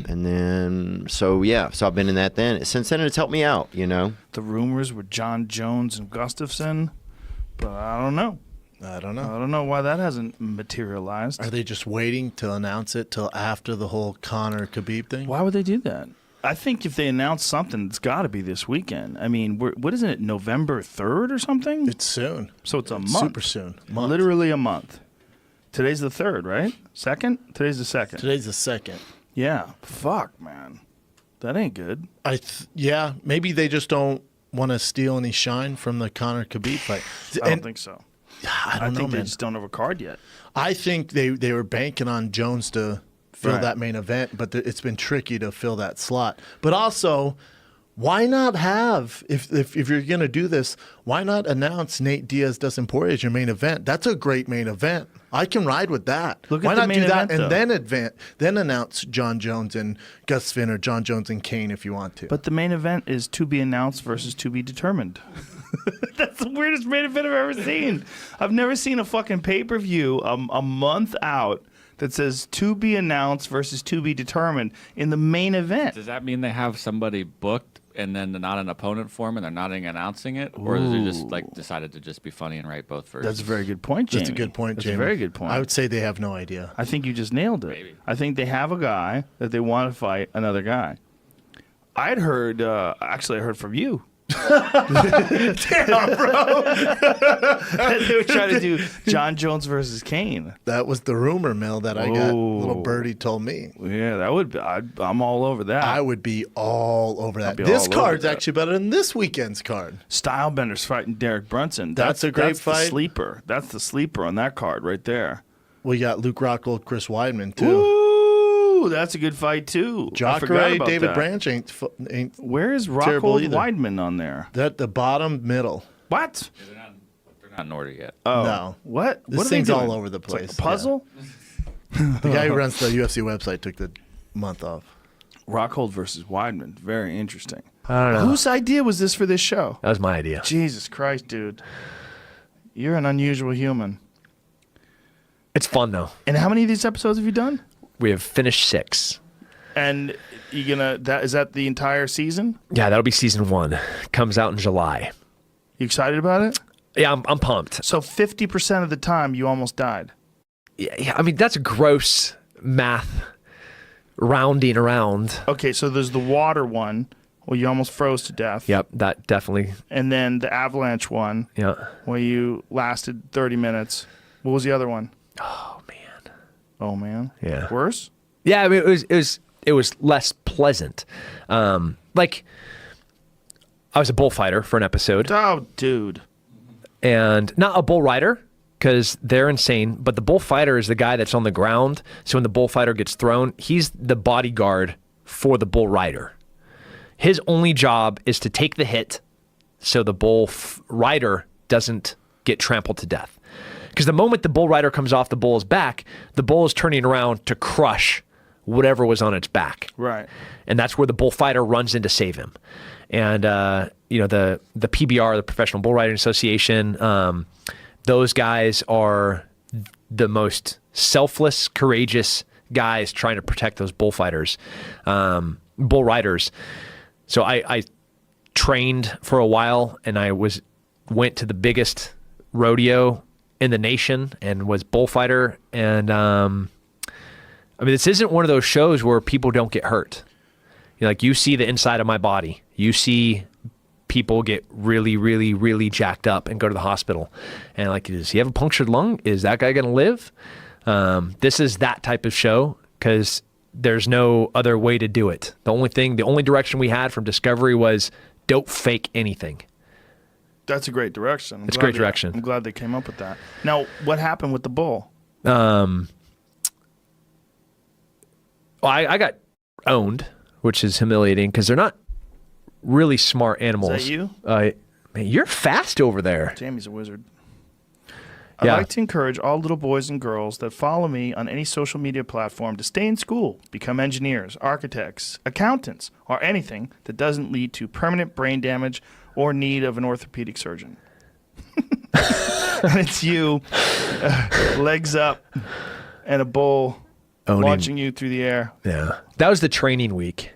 And then, so I've been in that then. Since then, it's helped me out, The rumors were John Jones and Gustafson, but I don't know. I don't know. I don't know why that hasn't materialized. Are they just waiting to announce it till after the whole Conor Khabib thing? Why would they do that? I think if they announce something, it's got to be this weekend. I mean, what isn't it, November 3rd or something? It's soon. So it's a month. Super soon. Month. Literally a month. Today's the 3rd, right? 2nd? Today's the 2nd. Today's the 2nd. Yeah. Fuck, man. That ain't good. Yeah, maybe they just don't want to steal any shine from the Conor Khabib fight. I don't think so. I don't know, think they man. just don't have a card yet. I think they were banking on Jones to fill Right. that main event, but it's been tricky to fill that slot. But also, why not have, if you're going to do this, why not announce Nate Diaz does Emporia as your main event? That's a great main event. I can ride with that. Look at why the not main do that event, and then announce John Jones and Gus Finn or John Jones and Kane if you want to. But the main event is to be announced versus to be determined. That's the weirdest main event I've ever seen. I've never seen a fucking pay-per-view a month out that says to be announced versus to be determined in the main event. Does that mean they have somebody booked and then they're not an opponent for him and they're not announcing it? Or is it just like decided to just be funny and write both versions? That's a very good point, Jamie. That's a good point, That's Jamie. a very good point. I would say they have no idea. I think you just nailed it. Maybe. I think they have a guy that they want to fight another guy. I'd heard, actually, I heard from you. Damn, bro. They were trying to do John Jones versus Kane. That was the rumor mill that I got. Little birdie told me. Yeah, that would be, I'm all over that. I would be all over that. be This all over card's that. actually better than this weekend's card. Stylebender's fighting Derek Brunson. That's a great the fight. sleeper. That's the sleeper on that card right there. We got Luke Rockhold, Chris Weidman, too. Ooh, that's a good fight too. I forgot Jacare, about David that. Branch ain't Where is terrible Rockhold either. Weidman on there? that the bottom middle. What? They're not in order yet. Oh, No. What? This What are they thing's all doing? over the It's like place. a puzzle. The guy who runs the UFC website took the month off. Rockhold versus Weidman. Very interesting. I don't know. Whose idea was this for this show? That was my idea. Jesus Christ, dude. You're an unusual human. It's fun though. And how many of these episodes have you done? We have finished 6. And is that the entire season? Yeah, that'll be season 1. Comes out in July. You excited about it? Yeah, I'm pumped. So 50% of the time you almost died. Yeah, I mean that's gross math rounding around. Okay, so there's the water one where you almost froze to death. Yep, that definitely. And then the avalanche one Yeah. where you lasted 30 minutes. What was the other one? Oh man. Oh, man. Yeah. Worse? Yeah, I mean it was less pleasant. Like I was a bullfighter for an episode, Oh, dude. and not a bull rider because they're insane. But the bullfighter is the guy that's on the ground. So when the bullfighter gets thrown, he's the bodyguard for the bull rider. His only job is to take the hit, so the bull rider doesn't get trampled to death. Because the moment the bull rider comes off the bull's back, the bull is turning around to crush whatever was on its back. Right. And that's where the bullfighter runs in to save him. And the PBR, the Professional Bull Riding Association, those guys are the most selfless, courageous guys trying to protect those bullfighters, bull riders. So I trained for a while, and I went to the biggest rodeo in the nation and was bullfighter. And I mean, this isn't one of those shows where people don't get hurt. Like you see the inside of my body. You see people get really, really, really jacked up and go to the hospital. And like, does he have a punctured lung? Is that guy going to live? This is that type of show because there's no other way to do it. The only direction we had from Discovery was don't fake anything. That's a great direction. It's a great direction. I'm glad they came up with that. Now, what happened with the bull? I got owned, which is humiliating because they're not really smart animals. Is that you? Man, you're fast over there. Jamie's a wizard. I'd Yeah. like to encourage all little boys and girls that follow me on any social media platform to stay in school, become engineers, architects, accountants, or anything that doesn't lead to permanent brain damage or need of an orthopedic surgeon. And it's you, legs up, and a bull Owning. watching you through the air. Yeah. That was the training week.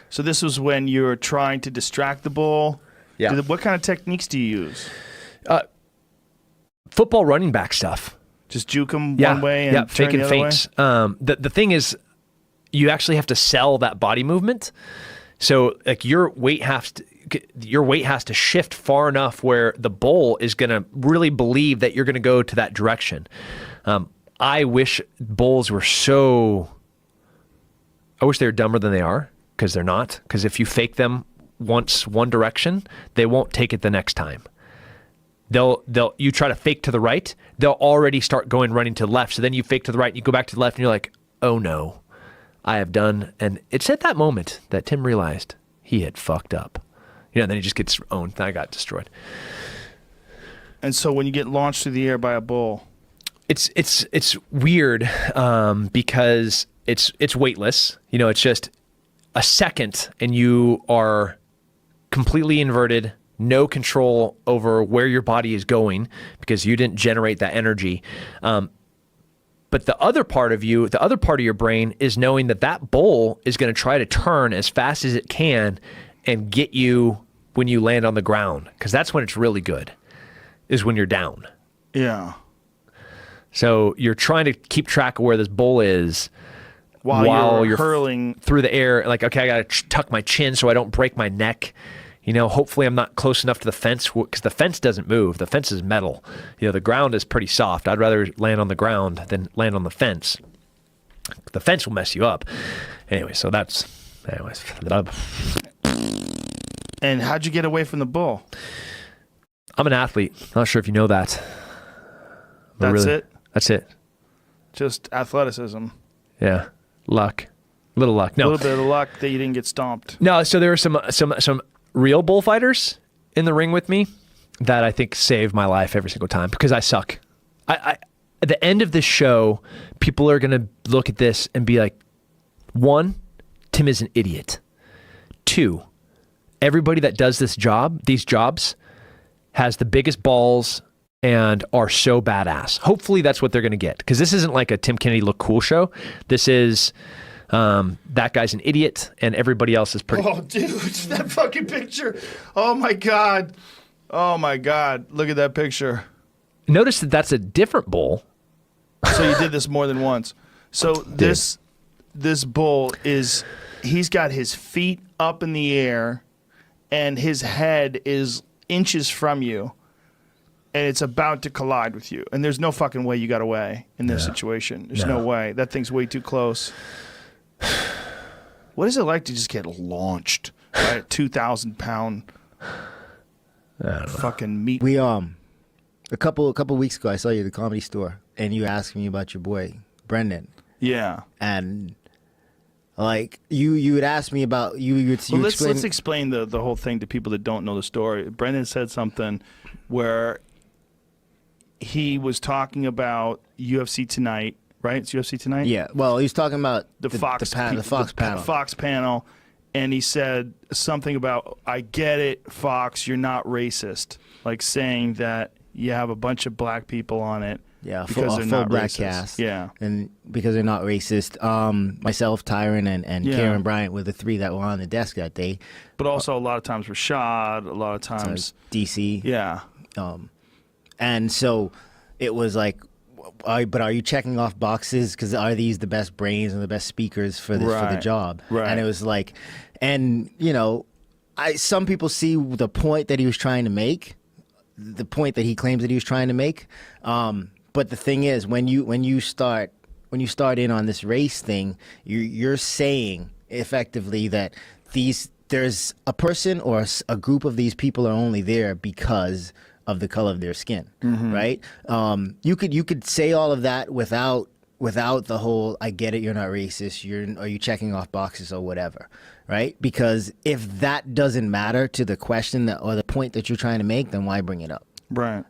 So this was when you're trying to distract the bull. Yeah. What kind of techniques do you use? Football running back stuff. Just juke him Yeah. one way and yeah, turn faking the other way? feints. The thing is, you actually have to sell that body movement. So like your weight has to shift far enough where the bull is going to really believe that you're going to go to that direction. I wish bulls were I wish they were dumber than they are, because they're not. Because if you fake them once one direction, they won't take it the next time. you try to fake to the right, they'll already start running to the left. So then you fake to the right and you go back to the left and you're like, oh no, I have done. And it's at that moment that Tim realized he had fucked up. And then he just gets owned. And I got destroyed. And so when you get launched through the air by a bull, it's weird because it's weightless. It's just a second and you are completely inverted, no control over where your body is going because you didn't generate that energy. But the other part of you, the other part of your brain is knowing that bull is going to try to turn as fast as it can and get you when you land on the ground, because that's when it's really good, is when you're down. Yeah. So you're trying to keep track of where this bull is while you're hurling through the air. Like, okay, I got to tuck my chin so I don't break my neck. Hopefully I'm not close enough to the fence, because the fence doesn't move. The fence is metal. The ground is pretty soft. I'd rather land on the ground than land on the fence. The fence will mess you up. Anyway, so anyways. And how'd you get away from the bull? I'm an athlete. Not sure if you know that. That's it? That's it. Just athleticism. Yeah. Luck. Little luck. No. A little bit of luck that you didn't get stomped. No, so there were some real bullfighters in the ring with me that I think saved my life every single time, because I suck. At the end of this show, people are going to look at this and be like, 1, Tim is an idiot. 2, everybody that does these jobs has the biggest balls and are so badass. Hopefully that's what they're going to get, because this isn't like a Tim Kennedy look cool show. This is that guy's an idiot and everybody else is pretty. Oh, dude, that fucking picture. Oh my God. Look at that picture. Notice that that's a different bull. So you did this more than once. So this bull he's got his feet up in the air and his head is inches from you, and it's about to collide with you. And there's no fucking way you got away in this situation. There's no way. That thing's way too close. What is it like to just get launched by a 2,000-pound fucking meat? We a couple weeks ago, I saw you at the Comedy Store, and you asked me about your boy Brendan. Yeah. And like you would ask me about let's explain the whole thing to people that don't know the story. Brendan said something where he was talking about UFC Tonight, right? It's UFC Tonight? Yeah. Well, he was talking about the Fox panel. The Fox panel. And he said something about, I get it, Fox, you're not racist. Like saying that you have a bunch of black people on it. Yeah, because they're full not black racist. cast. Yeah. And because they're not racist. Myself, Tyron, and Karen Bryant were the 3 that were on the desk that day. But also a lot of times Rashad, a lot of times DC. Yeah. And so it was like, but are you checking off boxes? Because are these the best brains and the best speakers for the job? Right. And it was like, and some people see the point that he was trying to make, the point that he claims that he was trying to make. But the thing is, when you start in on this race thing, you're saying effectively that there's a person or a group of these people are only there because of the color of their skin, right? You could say all of that without the whole I get it, you're not racist, are you checking off boxes or whatever, right? Because if that doesn't matter to the question or the point that you're trying to make, then why bring it up? Right.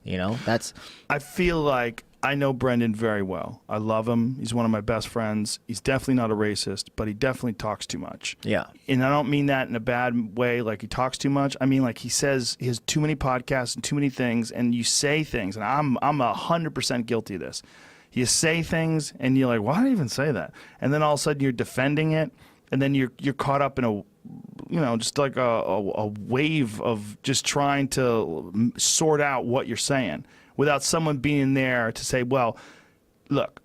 I feel like I know Brendan very well. I love him. He's one of my best friends. He's definitely not a racist, but he definitely talks too much. Yeah. And I don't mean that in a bad way, like he talks too much. I mean like he says he has too many podcasts and too many things, and you say things, and I'm 100% guilty of this. You say things and you're like, why did I even say that? And then all of a sudden you're defending it, and then you're caught up in just like a wave of just trying to sort out what you're saying without someone being there to say, well, look,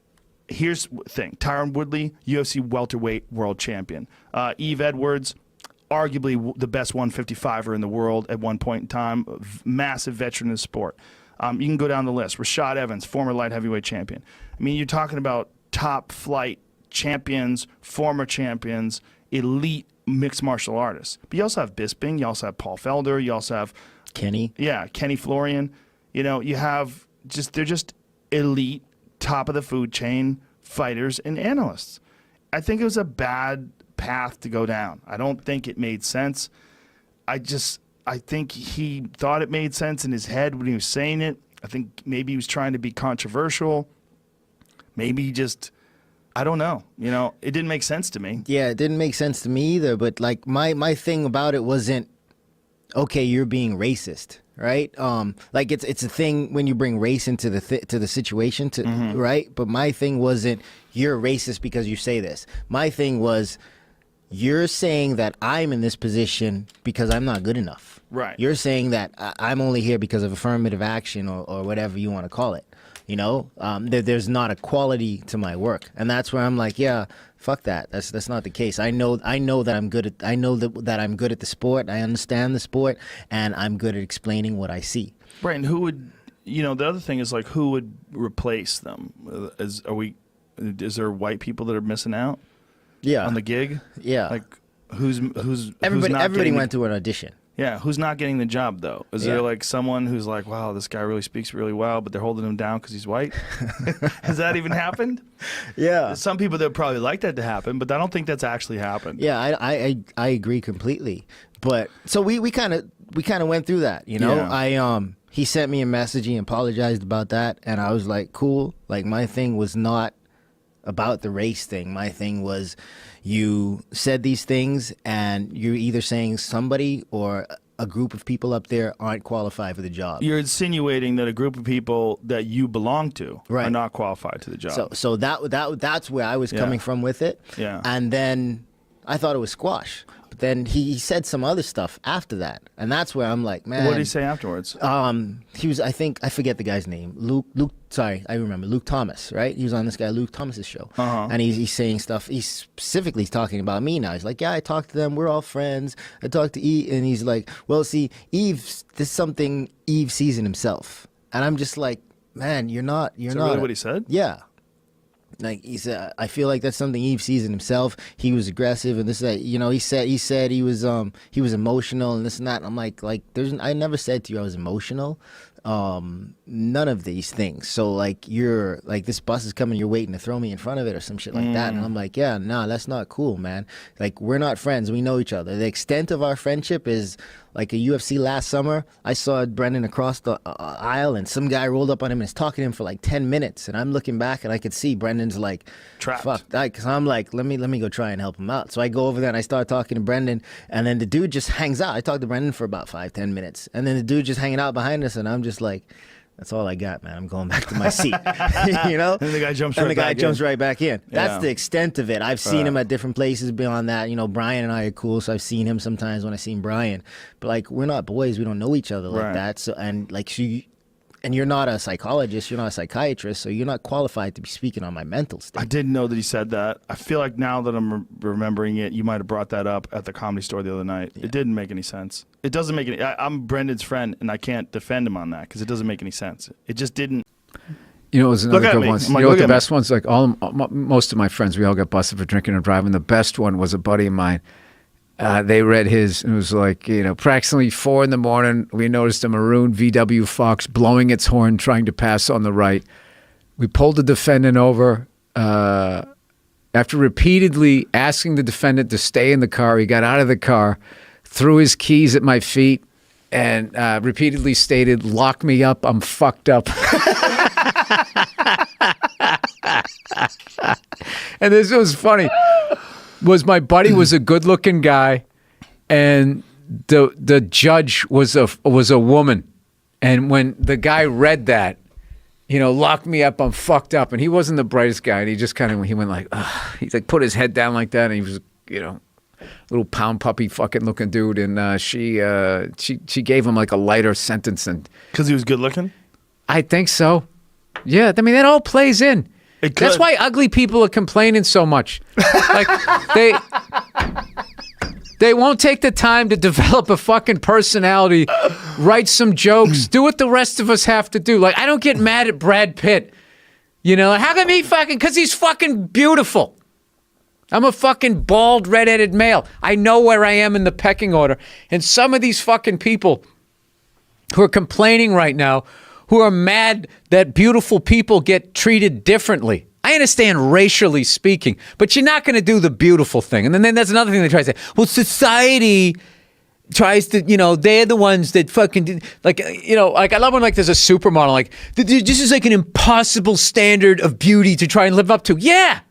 here's the thing. Tyron Woodley, UFC welterweight world champion. Eve Edwards, arguably the best 155er in the world at one point in time, massive veteran in the sport. You can go down the list. Rashad Evans, former light heavyweight champion. I mean, you're talking about top flight champions, former champions, elite mixed martial artists. But you also have Bisping. You also have Paul Felder. You also have Kenny. Yeah, Kenny Florian. You know, you have they're just elite, top of the food chain fighters and analysts. I think it was a bad path to go down. I don't think it made sense. I think he thought it made sense in his head when he was saying it. I think maybe he was trying to be controversial. Maybe he just, I don't know. You know, it didn't make sense to me. Yeah, it didn't make sense to me either. But like my thing about it wasn't, okay, you're being racist, right? Like it's a thing when you bring race into the situation, right? But my thing wasn't, you're racist because you say this. My thing was, you're saying that I'm in this position because I'm not good enough. Right. You're saying that I'm only here because of affirmative action or whatever you want to call it. You know, there's not a quality to my work, and that's where I'm like, yeah, fuck that. That's not the case. I know that I'm good at that I'm good at the sport. I understand the sport, and I'm good at explaining what I see. Right. And who would, you know, the other thing is like, who would replace them? Is there white people that are missing out? Yeah. On the gig? Yeah. Like who's everybody went through an audition. Yeah, who's not getting the job though? Is there like someone who's like, wow, this guy really speaks really well, but they're holding him down because he's white? Has that even happened? Yeah. There's some people that probably like that to happen, but I don't think that's actually happened. Yeah, I agree completely. But so we kind of went through that, you know. Yeah. He sent me a message, he apologized about that, and I was like, cool. Like my thing was not about the race thing. My thing was, you said these things and you're either saying somebody or a group of people up there aren't qualified for the job. You're insinuating that a group of people that you belong to are not qualified to the job. So that's where I was coming from with it. Yeah. And then I thought it was squash. But then he said some other stuff after that. And that's where I'm like, man. What did he say afterwards? He was, I forget the guy's name. Luke, sorry, I remember. Luke Thomas, right? He was on this guy Luke Thomas's show. And he's saying stuff. He's specifically talking about me now. He's like, yeah, I talked to them. We're all friends. I talked to Eve. And he's like, well, see, this is something Eve sees in himself. And I'm just like, man, you're not. Is that really what he said? Yeah. Like he said, I feel like that's something Eve sees in himself. He was aggressive and this, that. You know, he said he was emotional and this and that. And I'm like I never said to you I was emotional. None of these things. So like you're like, this bus is coming, you're waiting to throw me in front of it or some shit like that. And I'm like, yeah, nah, that's not cool, man. Like we're not friends. We know each other. The extent of our friendship is like a UFC last summer. I saw Brendan across the aisle and some guy rolled up on him and was talking to him for like 10 minutes. And I'm looking back and I could see Brendan's like, trapped. Fuck that. Cause I'm like, let me go try and help him out. So I go over there and I start talking to Brendan and then the dude just hangs out. I talked to Brendan for about 5-10 minutes and then the dude just hanging out behind us and I'm just like, that's all I got, man. I'm going back to my seat. You know? And the guy jumps right back in. That's Yeah. the extent of it. I've seen him at different places beyond that. You know, Brian and I are cool, so I've seen him sometimes when I seen Brian. But like we're not boys, we don't know each other like that. So and like you're not a psychologist, you're not a psychiatrist, so you're not qualified to be speaking on my mental state. I didn't know that he said that. I feel like now that I'm remembering it, you might have brought that up at the Comedy Store the other night. Yeah. It didn't make any sense. It doesn't make any. I'm Brendan's friend, and I can't defend him on that because it doesn't make any sense. It just didn't. You know, it was another good one. Like, you know what the best ones? Like most of my friends, we all got busted for drinking and driving. The best one was a buddy of mine. They read his, and it was like, you know, approximately 4 a.m, we noticed a maroon VW Fox blowing its horn, trying to pass on the right. We pulled the defendant over. After repeatedly asking the defendant to stay in the car, he got out of the car, threw his keys at my feet, and repeatedly stated, "Lock me up, I'm fucked up." And this was funny. Was my buddy was a good-looking guy, and the judge was a woman, and when the guy read that, you know, lock me up, I'm fucked up, and he wasn't the brightest guy, and he just kind of he went like, ugh. He like put his head down like that, and he was, you know, little pound puppy fucking looking dude, and she gave him like a lighter sentence, and because he was good looking. I think so. Yeah, I mean that all plays in. That's why ugly people are complaining so much. Like they won't take the time to develop a fucking personality, write some jokes, do what the rest of us have to do. Like I don't get mad at Brad Pitt. You know, how come he fucking, because he's fucking beautiful. I'm a fucking bald, redheaded male. I know where I am in the pecking order. And some of these fucking people who are complaining right now who are mad that beautiful people get treated differently. I understand racially speaking, but you're not going to do the beautiful thing. And then that's another thing they try to say. Well, society tries to, they're the ones that fucking, like I love when like there's a supermodel, like, this is like an impossible standard of beauty to try and live up to. Yeah.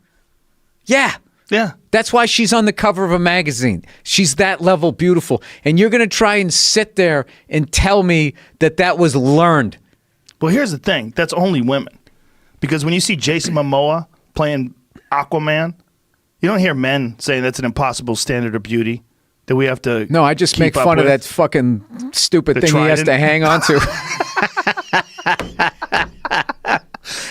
That's why she's on the cover of a magazine. She's that level beautiful. And you're going to try and sit there and tell me that was learned. Well, here's the thing. That's only women. Because when you see Jason Momoa playing Aquaman, you don't hear men saying that's an impossible standard of beauty that we have to. No, I just make fun of that fucking stupid thing he has to hang on to.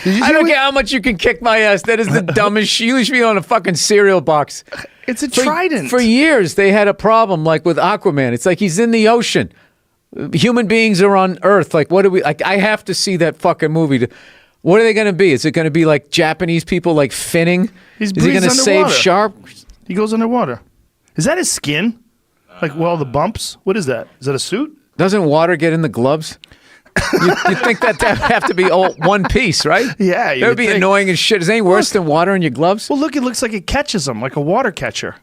I don't care how much you can kick my ass. That is the dumbest shit. You should be on a fucking cereal box. It's a trident. For years, they had a problem like with Aquaman. It's like he's in the ocean. Human beings are on Earth. Like, what do we? Like, I have to see that fucking movie. What are they going to be? Is it going to be like Japanese people like finning? Is he going to save sharks? He goes underwater. Is that his skin? Like, well, the bumps? What is that? Is that a suit? Doesn't water get in the gloves? you think that would have to be all one piece, right? Yeah. That would be annoying as shit. Is anything worse than water in your gloves? Well, look, it looks like it catches them, like a water catcher.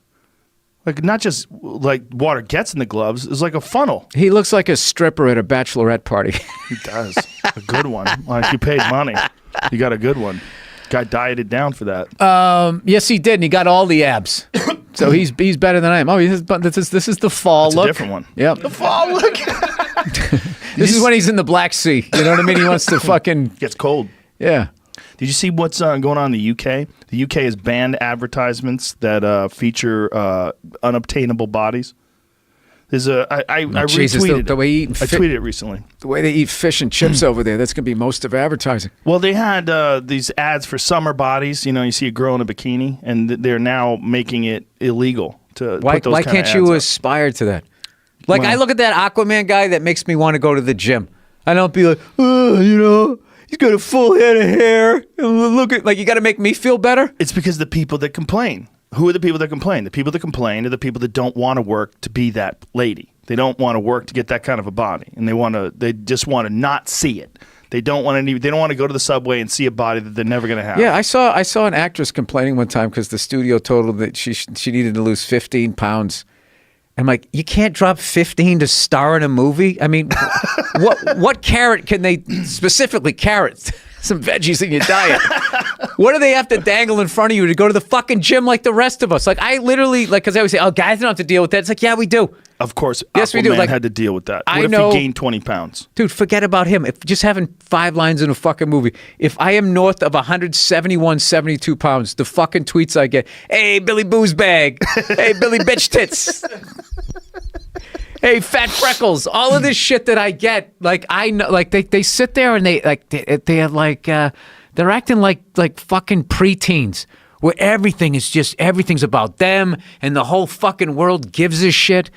Like, not just like water gets in the gloves. It's like a funnel. He looks like a stripper at a bachelorette party. He does. A good one. Like, you paid money. You got a good one. Guy dieted down for that. Yes, he did, and he got all the abs. So he's better than I am. Oh, this is the fall That's look. A different one. Yep. The fall look. This is when he's in the Black Sea. You know what I mean? He wants to fucking gets cold. Yeah. Did you see what's going on in the UK? The UK has banned advertisements that feature unobtainable bodies. There's I retweeted the way he I tweeted it recently. The way they eat fish and chips over there, that's going to be most of advertising. Well, they had these ads for summer bodies. You see a girl in a bikini, and they're now making it illegal to put those Why kind of can't you ads aspire to that? Like, I look at that Aquaman guy, that makes me want to go to the gym. I don't be like, he's got a full head of hair. Look at, like, you got to make me feel better? It's because the people that complain. Who are the people that complain? The people that complain are the people that don't want to work to be that lady. They don't want to work to get that kind of a body, and they just want to not see it. They don't want to go to the subway and see a body that they're never going to have. Yeah, I saw an actress complaining one time because the studio told her that she needed to lose 15 pounds. I'm like, you can't drop 15 to star in a movie? I mean, what carrot can they, specifically carrots, some veggies in your diet? What do they have to dangle in front of you to go to the fucking gym like the rest of us? Like, I literally, like, because I always say, oh, guys don't have to deal with that. It's like, yeah, we do. Of course, yes, we do. Like, had to deal with that. What if he gained 20 pounds? Dude, forget about him. If just having 5 lines in a fucking movie. If I am north of 171, 72 pounds, the fucking tweets I get, hey, Billy Booze Bag. Hey, Billy Bitch Tits. Hey, fat freckles. All of this shit that I get, like, I know, like, they sit there and they're like, they're acting like fucking preteens, where everything's about them and the whole fucking world gives a shit.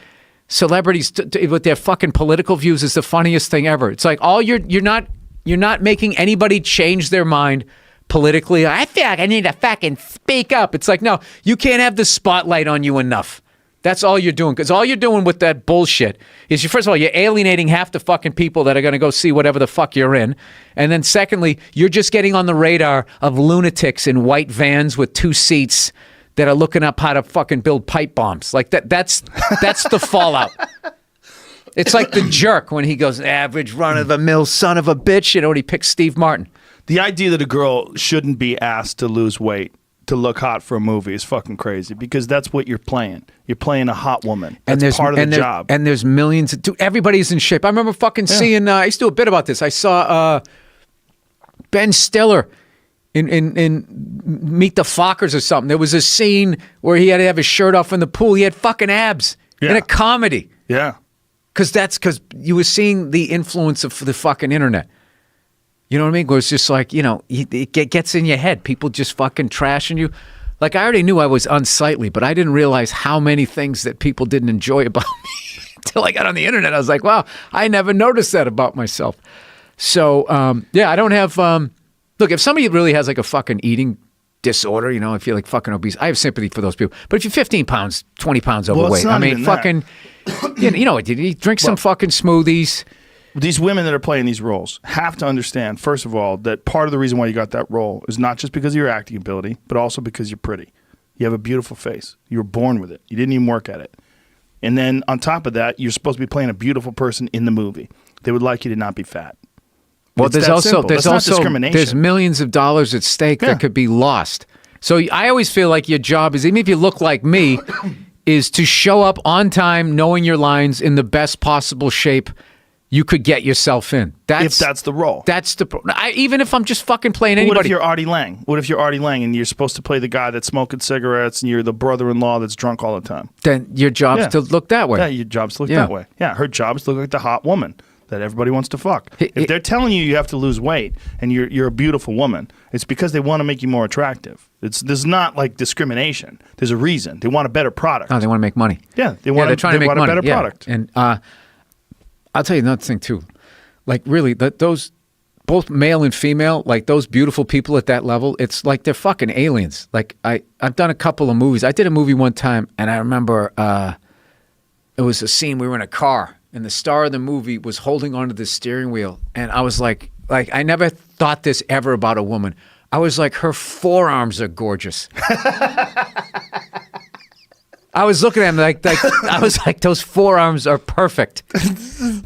Celebrities with their fucking political views is the funniest thing ever. It's like, you're not making anybody change their mind politically. I feel like I need to fucking speak up. It's like, no, you can't have the spotlight on you enough. That's all you're doing. Because all you're doing with that bullshit is, first of all, you're alienating half the fucking people that are going to go see whatever the fuck you're in. And then secondly, you're just getting on the radar of lunatics in white vans with 2 seats that are looking up how to fucking build pipe bombs. Like, that's the fallout. It's like The Jerk when he goes, average run-of-the-mill son of a bitch, when he picks Steve Martin. The idea that a girl shouldn't be asked to lose weight to look hot for a movie is fucking crazy, because that's what you're playing. You're playing a hot woman. That's part of the job. And there's millions. Everybody's in shape. I remember fucking seeing, I used to do a bit about this. I saw Ben Stiller in Meet the Fockers or something. There was a scene where he had to have his shirt off in the pool. He had fucking abs in a comedy. Yeah. Because you were seeing the influence of the fucking internet. You know what I mean? Where it's just like, it gets in your head. People just fucking trashing you. Like, I already knew I was unsightly, but I didn't realize how many things that people didn't enjoy about me until I got on the internet. I was like, wow, I never noticed that about myself. So, I don't have... look, if somebody really has like a fucking eating disorder, I feel like fucking obese, I have sympathy for those people. But if you're 15 pounds, 20 pounds overweight, I mean, fucking... you drink some fucking smoothies. these women that are playing these roles have to understand, first of all, that part of the reason why you got that role is not just because of your acting ability, but also because you're pretty. You have a beautiful face. You were born with it. You didn't even work at it. And then on top of that, you're supposed to be playing a beautiful person in the movie. They would like you to not be fat. Well, It's that simple. That's not discrimination. there's millions of dollars at stake that could be lost. So I always feel like your job is, even if you look like me, is to show up on time, knowing your lines in the best possible shape you could get yourself in. If that's the role. That's the even if I'm just fucking playing What anybody. if you're Artie Lang? What if you're Artie Lang and you're supposed to play the guy that's smoking cigarettes and you're the brother-in-law that's drunk all the time? Then your job's to look that way. Yeah, your job's to look that way. Yeah, her job's to look like the hot woman that everybody wants to fuck. If they're telling you have to lose weight and you're a beautiful woman, it's because they want to make you more attractive. There's not like discrimination. There's a reason. They want a better product. Oh, they want to make money. Yeah, they're trying to make money. A better product. And I'll tell you another thing too. Like really, those both male and female, like those beautiful people at that level, it's like they're fucking aliens. Like I've done a couple of movies. I did a movie one time, and I remember it was a scene. We were in a car, and the star of the movie was holding onto the steering wheel, and I was like I never thought this ever about a woman. I was like, her forearms are gorgeous. I was looking at him like I was like, those forearms are perfect.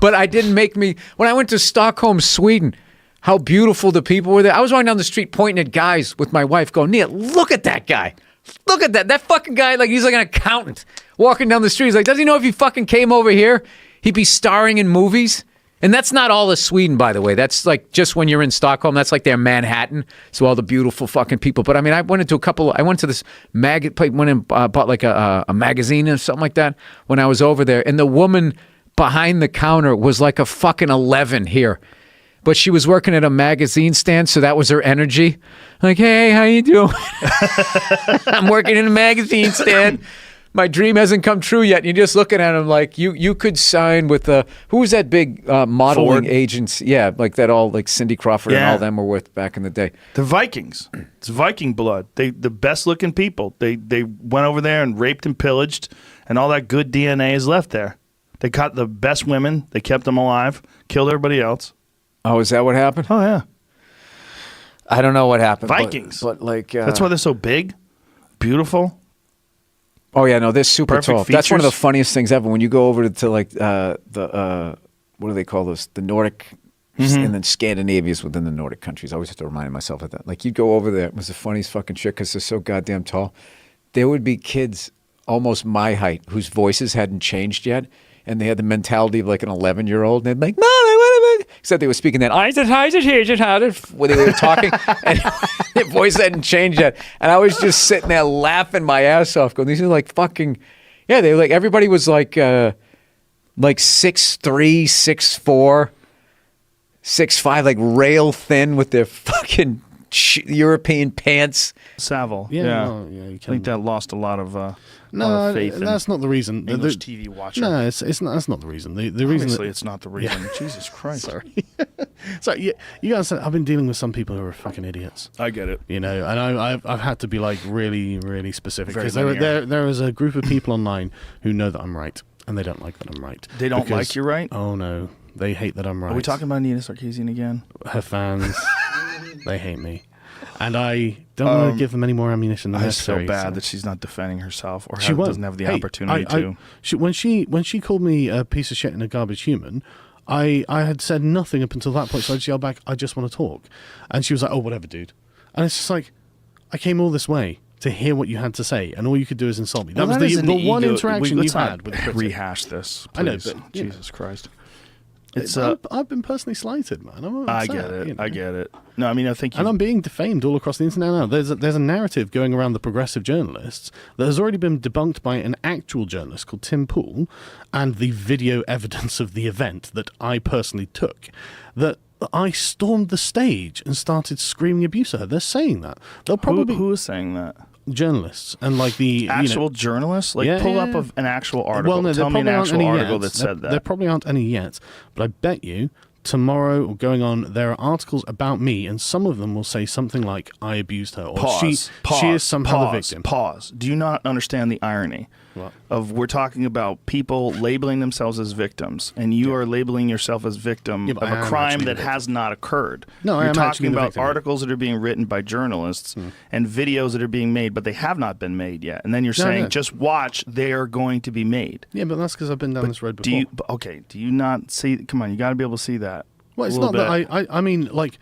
But I didn't make me, when I went to Stockholm, Sweden, how beautiful the people were there. I was walking down the street pointing at guys with my wife going, Nia, look at that guy. Look at that. That fucking guy, like he's like an accountant walking down the street. He's like, does he know if he fucking came over here, he'd be starring in movies? And that's not all of Sweden, by the way. That's like just when you're in Stockholm. That's like their Manhattan. So all the beautiful fucking people. But I mean, I went to this went and bought like a magazine or something like that when I was over there. And the woman behind the counter was like a fucking 11 here. But she was working at a magazine stand, so that was her energy. Like, hey, how you doing? I'm working in a magazine stand. My dream hasn't come true yet. And you're just looking at him like you could sign with who was that big modeling agency? Yeah, like that all like Cindy Crawford and all them were with back in the day. The Vikings. It's Viking blood. The best looking people. They went over there and raped and pillaged, and all that good DNA is left there. They caught the best women. They kept them alive. Killed everybody else. Oh, is that what happened? Oh yeah. I don't know what happened. Vikings. But like that's why they're so big, beautiful. Oh yeah, no, they're super Perfect tall. That's one of the features. funniest things ever. When you go over to like the what do they call those? The Nordic, and then Scandinavia's within the Nordic countries. I always have to remind myself of that. Like you'd go over there, it was the funniest fucking shit because they're so goddamn tall. There would be kids almost my height whose voices hadn't changed yet, and they had the mentality of like an 11-year-old, and they'd be like, "Mom, except they were speaking that where they were talking, and their voice hadn't changed yet. And I was just sitting there laughing my ass off, going, "These are like fucking, yeah." They were like, everybody was like 6'3", 6'4", 6'5", like rail thin with their fucking European pants. Savile. Yeah. I You think that lost a lot of No, faith in that's not the reason. English TV watcher. No, it's not. That's not the reason. The reason. Obviously, it's not the reason. Jesus Christ. Sorry. So you guys, I've been dealing with some people who are fucking idiots. I get it. You know, and I've had to be like really, really specific Very because linear. there is a group of people online who know that I'm right and they don't like that I'm right. They don't Because- like you're right? Oh no, they hate that I'm right. Are we talking about Nina Sarkeesian again? Her fans? They hate me, and I don't want to give them any more ammunition than I just feel necessary. bad that she's not defending herself or She won't. doesn't have the Hey, opportunity to. When she called me a piece of shit and a garbage human, I had said nothing up until that point. So I just yelled back, "I just want to talk," and she was like, "Oh, whatever, dude." And it's just like, I came all this way to hear what you had to say, and all you could do is insult me. That Well, was is the an one ego- interaction let's you not had with the critic. rehash this, please. I know, but, you know. Jesus Christ. I've been personally slighted, man. I'm I upset, get it. you know. I get it. No, I mean, I think you. And I'm being defamed all across the internet now. There's a narrative going around the progressive journalists that has already been debunked by an actual journalist called Tim Pool, and the video evidence of the event that I personally took, that I stormed the stage and started screaming abuse at her. They're saying that. They'll probably who is saying that? journalists and like the Actual journalists? Like, Yeah, pull yeah, up yeah. an actual article. Well, no, there Tell me an probably aren't actual any article yet. that said There that. probably aren't any yet, but I bet you tomorrow or going on, there are articles about me, and some of them will say something like, "I abused her," or Pause. she is somehow the pause, victim. Pause. Do you not understand the irony? of we're talking about people labeling themselves as victims, and you are labeling yourself as victim but of I a am crime actually that the has not occurred. No, I You're am talking actually the about victim. articles that are being written by journalists and videos that are being made, but they have not been made yet. And then you're saying, no. just watch, they are going to be made. Yeah, but that's because I've been down this road before. Do you not see? Come on, you got to be able to see that. Well, it's not that I mean, like,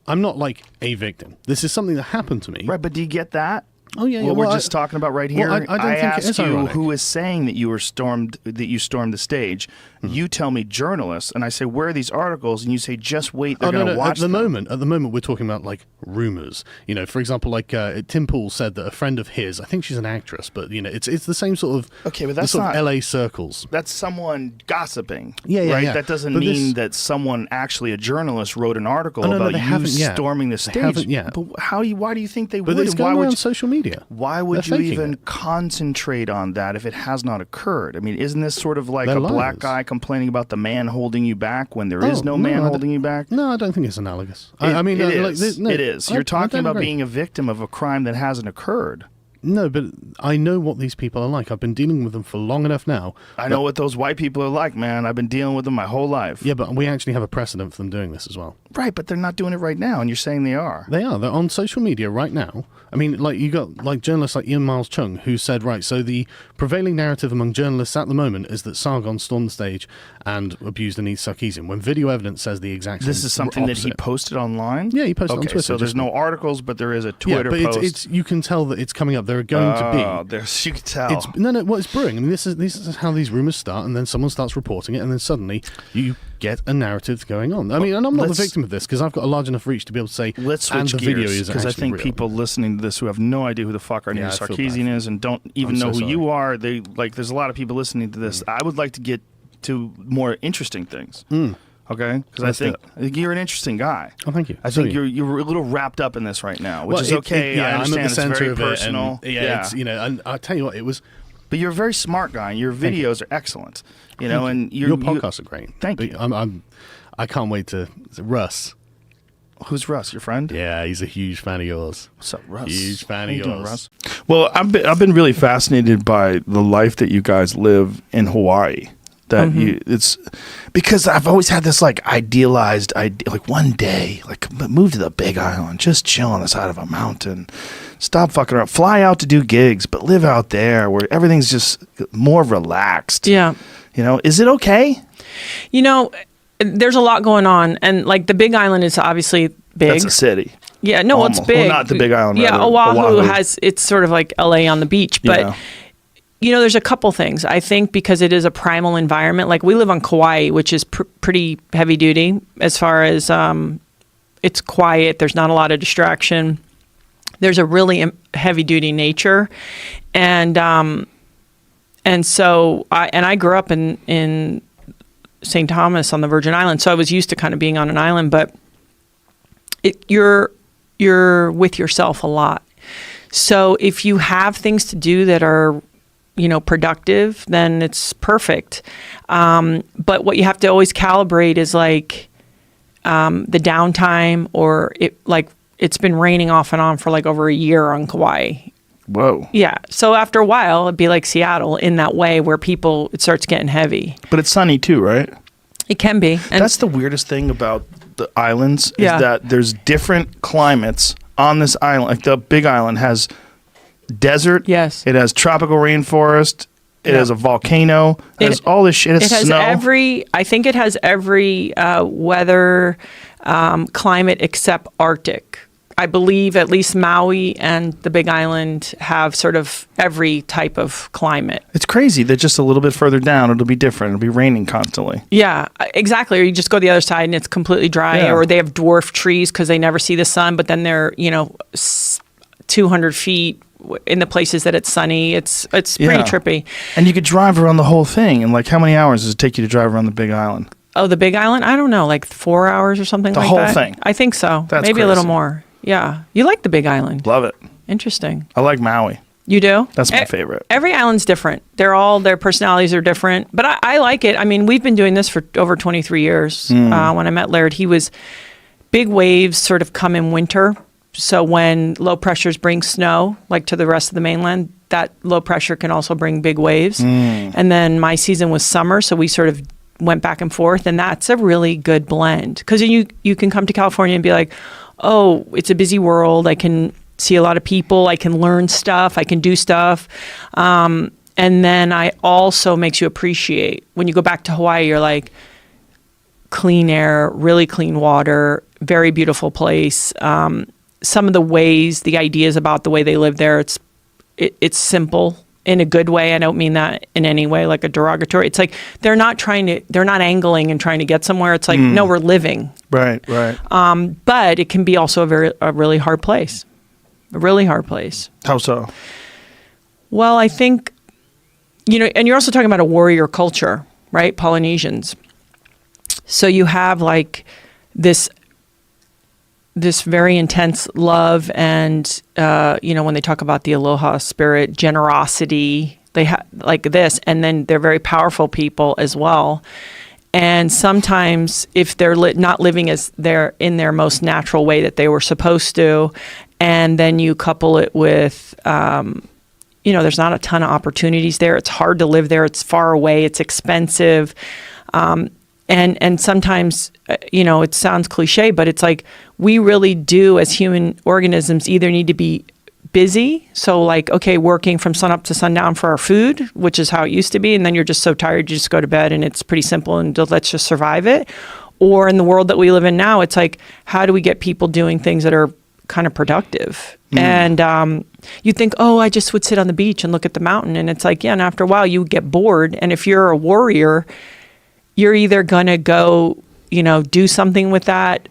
I'm not like a victim. This is something that happened to me. Right, but do you get that? Oh yeah, What we're just talking about right here. I don't think it asked is you ironic. who is saying that you stormed the stage. You tell me journalists, and I say, where are these articles? And you say, just wait, they're going to watch At the them. moment, we're talking about like rumors. You know, for example, like Tim Pool said that a friend of his, I think she's an actress, but you know, it's the same sort of Okay, but the that's sort not of LA circles. That's someone gossiping. Yeah, right. yeah. That doesn't But mean that someone actually a journalist wrote an article no, about they you haven't yet. storming the They stage. haven't yet. But why do you think they But would? it's And why going would around you- social media. Why would They're you faking even it. concentrate on that if it has not occurred? I mean, isn't this sort of like They're a black liars. guy complaining about the man holding you back when there is Oh, no no, man I holding you back? No, I don't think it's analogous. It like, is. there's- no, It is. I You're talking don't about agree. being a victim of a crime that hasn't occurred. No, but I know what these people are like. I've been dealing with them for long enough now. I know what those white people are like, man. I've been dealing with them my whole life. Yeah, but we actually have a precedent for them doing this as well. Right, but they're not doing it right now, and you're saying they are. They are. They're on social media right now. I mean, like you got like journalists like Ian Miles Chung who said, right, so the prevailing narrative among journalists at the moment is that Sargon stormed the stage and abused Anith Sarkeesian, when video evidence says the exact same. This is something that he opposite. posted online? Yeah, he posted okay, on Twitter. so there's just no now. articles, but there is a Yeah, Twitter but post. it's you can tell that it's coming up. There are going to be. There's, you can tell. It's well, it's brewing. I mean, this is how these rumors start, and then someone starts reporting it, and then suddenly you get a narrative going on. I mean, and I'm not the victim of this because I've got a large enough reach to be able to say. Let's and switch the video gears is because I actually think real. people listening to this who have no idea who the fuck Arnita Yeah, I feel bad Sarkeesian for is and don't even I'm know so who you sorry. are. They like. There's a lot of people listening to this. I would like to get to more interesting things. Okay, because I Let's do think you're an interesting guy. Oh, thank you. I So think are you. you're a little wrapped up in this right now, which Well, is okay. yeah, I understand I'm at the center it's very of it, personal. and, it's and I'll tell you what, it was. But you're a very smart guy, and your Thank you. videos are excellent. You know, Thank and you. Your podcasts are great. Thank But you. I can't wait to Russ. Who's Russ? Your friend? Yeah, he's a huge fan of yours. What's up, Russ? Huge fan How of you doing, yours. Russ? Well, I've been really fascinated by the life that you guys live in Hawaii. That it's because I've always had this like idealized idea, like one day, like move to the Big Island, just chill on the side of a mountain, stop fucking around, fly out to do gigs, but live out there where everything's just more relaxed. Yeah. You know, is it okay? You know, there's a lot going on, and like the Big Island is obviously big. That's a city. Yeah, no, it's Almost. big. Well, not the Big Island. Yeah, rather. Oahu has, it's sort of like LA on the beach, but Yeah. you know, there's a couple things. I think because it is a primal environment, like we live on Kauai, which is pretty heavy duty as far as it's quiet. There's not a lot of distraction. There's a really heavy duty nature. And so I grew up in St. Thomas on the Virgin Islands. So I was used to kind of being on an island, but you're with yourself a lot. So if you have things to do that are, you know, productive, then it's perfect. But what you have to always calibrate is like the downtime, or it's been raining off and on for like over a year on Kauai. Whoa. Yeah. So after a while, it'd be like Seattle in that way where it starts getting heavy. But it's sunny too, right? It can be. And That's the weirdest thing about the islands is Yeah. that there's different climates on this island. Like the Big Island has desert. Yes. It has tropical rainforest. It Yeah. has a volcano. It has all this shit. It has snow. I think it has every weather climate except Arctic. I believe at least Maui and the Big Island have sort of every type of climate. It's crazy that just a little bit further down, it'll be different. It'll be raining constantly. Yeah, exactly. Or you just go the other side and it's completely dry, Yeah. or they have dwarf trees because they never see the sun, but then they're, 200 feet in the places that it's sunny. It's pretty Yeah. trippy. And you could drive around the whole thing. And like, how many hours does it take you to drive around the Big Island? Oh, the Big Island? I don't know, like 4 hours or something The like whole that. thing? I think so. That's Maybe a little crazy. more. Yeah. You like the Big Island. Love it. Interesting. I like Maui. You do? That's my favorite. Every island's different. Their personalities are different. But I like it. I mean, we've been doing this for over 23 years. When I met Laird, big waves sort of come in winter. So when low pressures bring snow, like to the rest of the mainland, that low pressure can also bring big waves. And then my season was summer, so we sort of went back and forth, and that's a really good blend. Because you can come to California and be like, oh, it's a busy world. I can see a lot of people. I can learn stuff. I can do stuff. And then I also makes you appreciate. When you go back to Hawaii, you're like, clean air, really clean water, very beautiful place. Some of the ways, the ideas about the way they live there, it's simple in a good way. I don't mean that in any way like a derogatory. It's like they're not angling and trying to get somewhere. It's like, no, we're living. Right. But it can be also a really hard place. A really hard place. How so? Well, I think, and you're also talking about a warrior culture, right? Polynesians. So you have like this very intense love and, when they talk about the aloha spirit, generosity, they have like this, and then they're very powerful people as well. And sometimes if they're not living as they're in their most natural way that they were supposed to, and then you couple it with, there's not a ton of opportunities there. It's hard to live there. It's far away. It's expensive. And sometimes, it sounds cliche, but it's like we really do as human organisms either need to be busy. So like, okay, working from sunup to sundown for our food, which is how it used to be. And then you're just so tired, you just go to bed and it's pretty simple and let's just survive it. Or in the world that we live in now, it's like, how do we get people doing things that are kind of productive? And you think, oh, I just would sit on the beach and look at the mountain. And it's like, yeah, and after a while you get bored. And if you're a warrior, you're either going to go, do something with that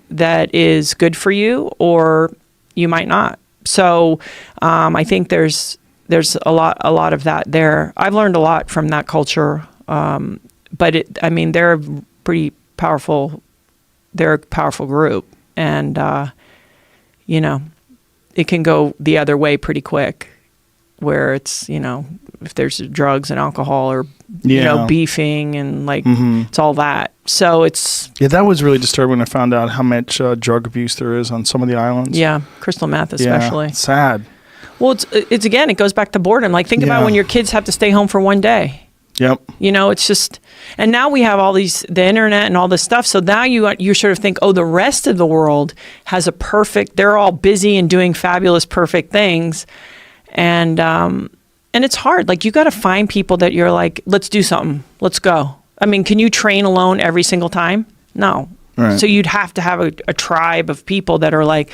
is good for you, or you might not. So I think there's a lot of that there. I've learned a lot from that culture, but they're a pretty powerful. They're a powerful group, and it can go the other way pretty quick, where it's if there's drugs and alcohol or beefing and like it's all that. So that was really disturbing when I found out how much drug abuse there is on some of the islands. Yeah, crystal meth especially. Yeah, sad. Well, it's again, it goes back to boredom. Like think about when your kids have to stay home for one day. Yep. It's just, and now we have all the internet and all this stuff. So now you sort of think, oh, the rest of the world has they're all busy and doing fabulous, perfect things. And it's hard. Like you got to find people that you're like, let's do something. Let's go. I mean, can you train alone every single time? No. Right. So you'd have to have a tribe of people that are like,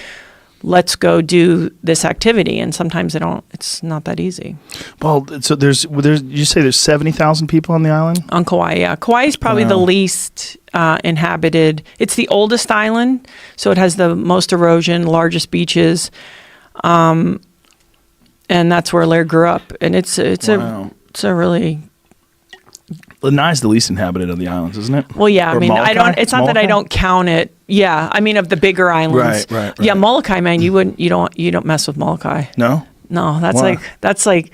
let's go do this activity. And sometimes it's not that easy. Well, so you say there's 70,000 people on the island? On Kauai, yeah. Kauai is probably the least inhabited. It's the oldest island, so it has the most erosion, largest beaches. And that's where Laird grew up. And it's a really... Lanai's the least inhabited of the islands, isn't it? Well, yeah. Or Molokai? It's not that I don't count it. Yeah. I mean, of the bigger islands. Right. Yeah, Molokai, man, you don't mess with Molokai. No? No, that's like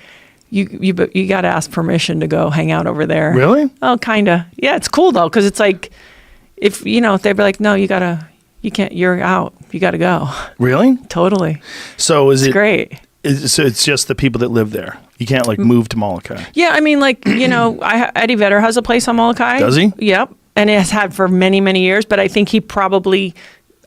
you got to ask permission to go hang out over there. Really? Oh, kind of. Yeah, it's cool though, because it's like, if they'd be like, no, you can't, you're out. You got to go. Really? Totally. So it's great. So it's just the people that live there. You can't move to Molokai. Yeah, I mean, Eddie Vedder has a place on Molokai. Does he? Yep, and it has had for many, many years. But I think he probably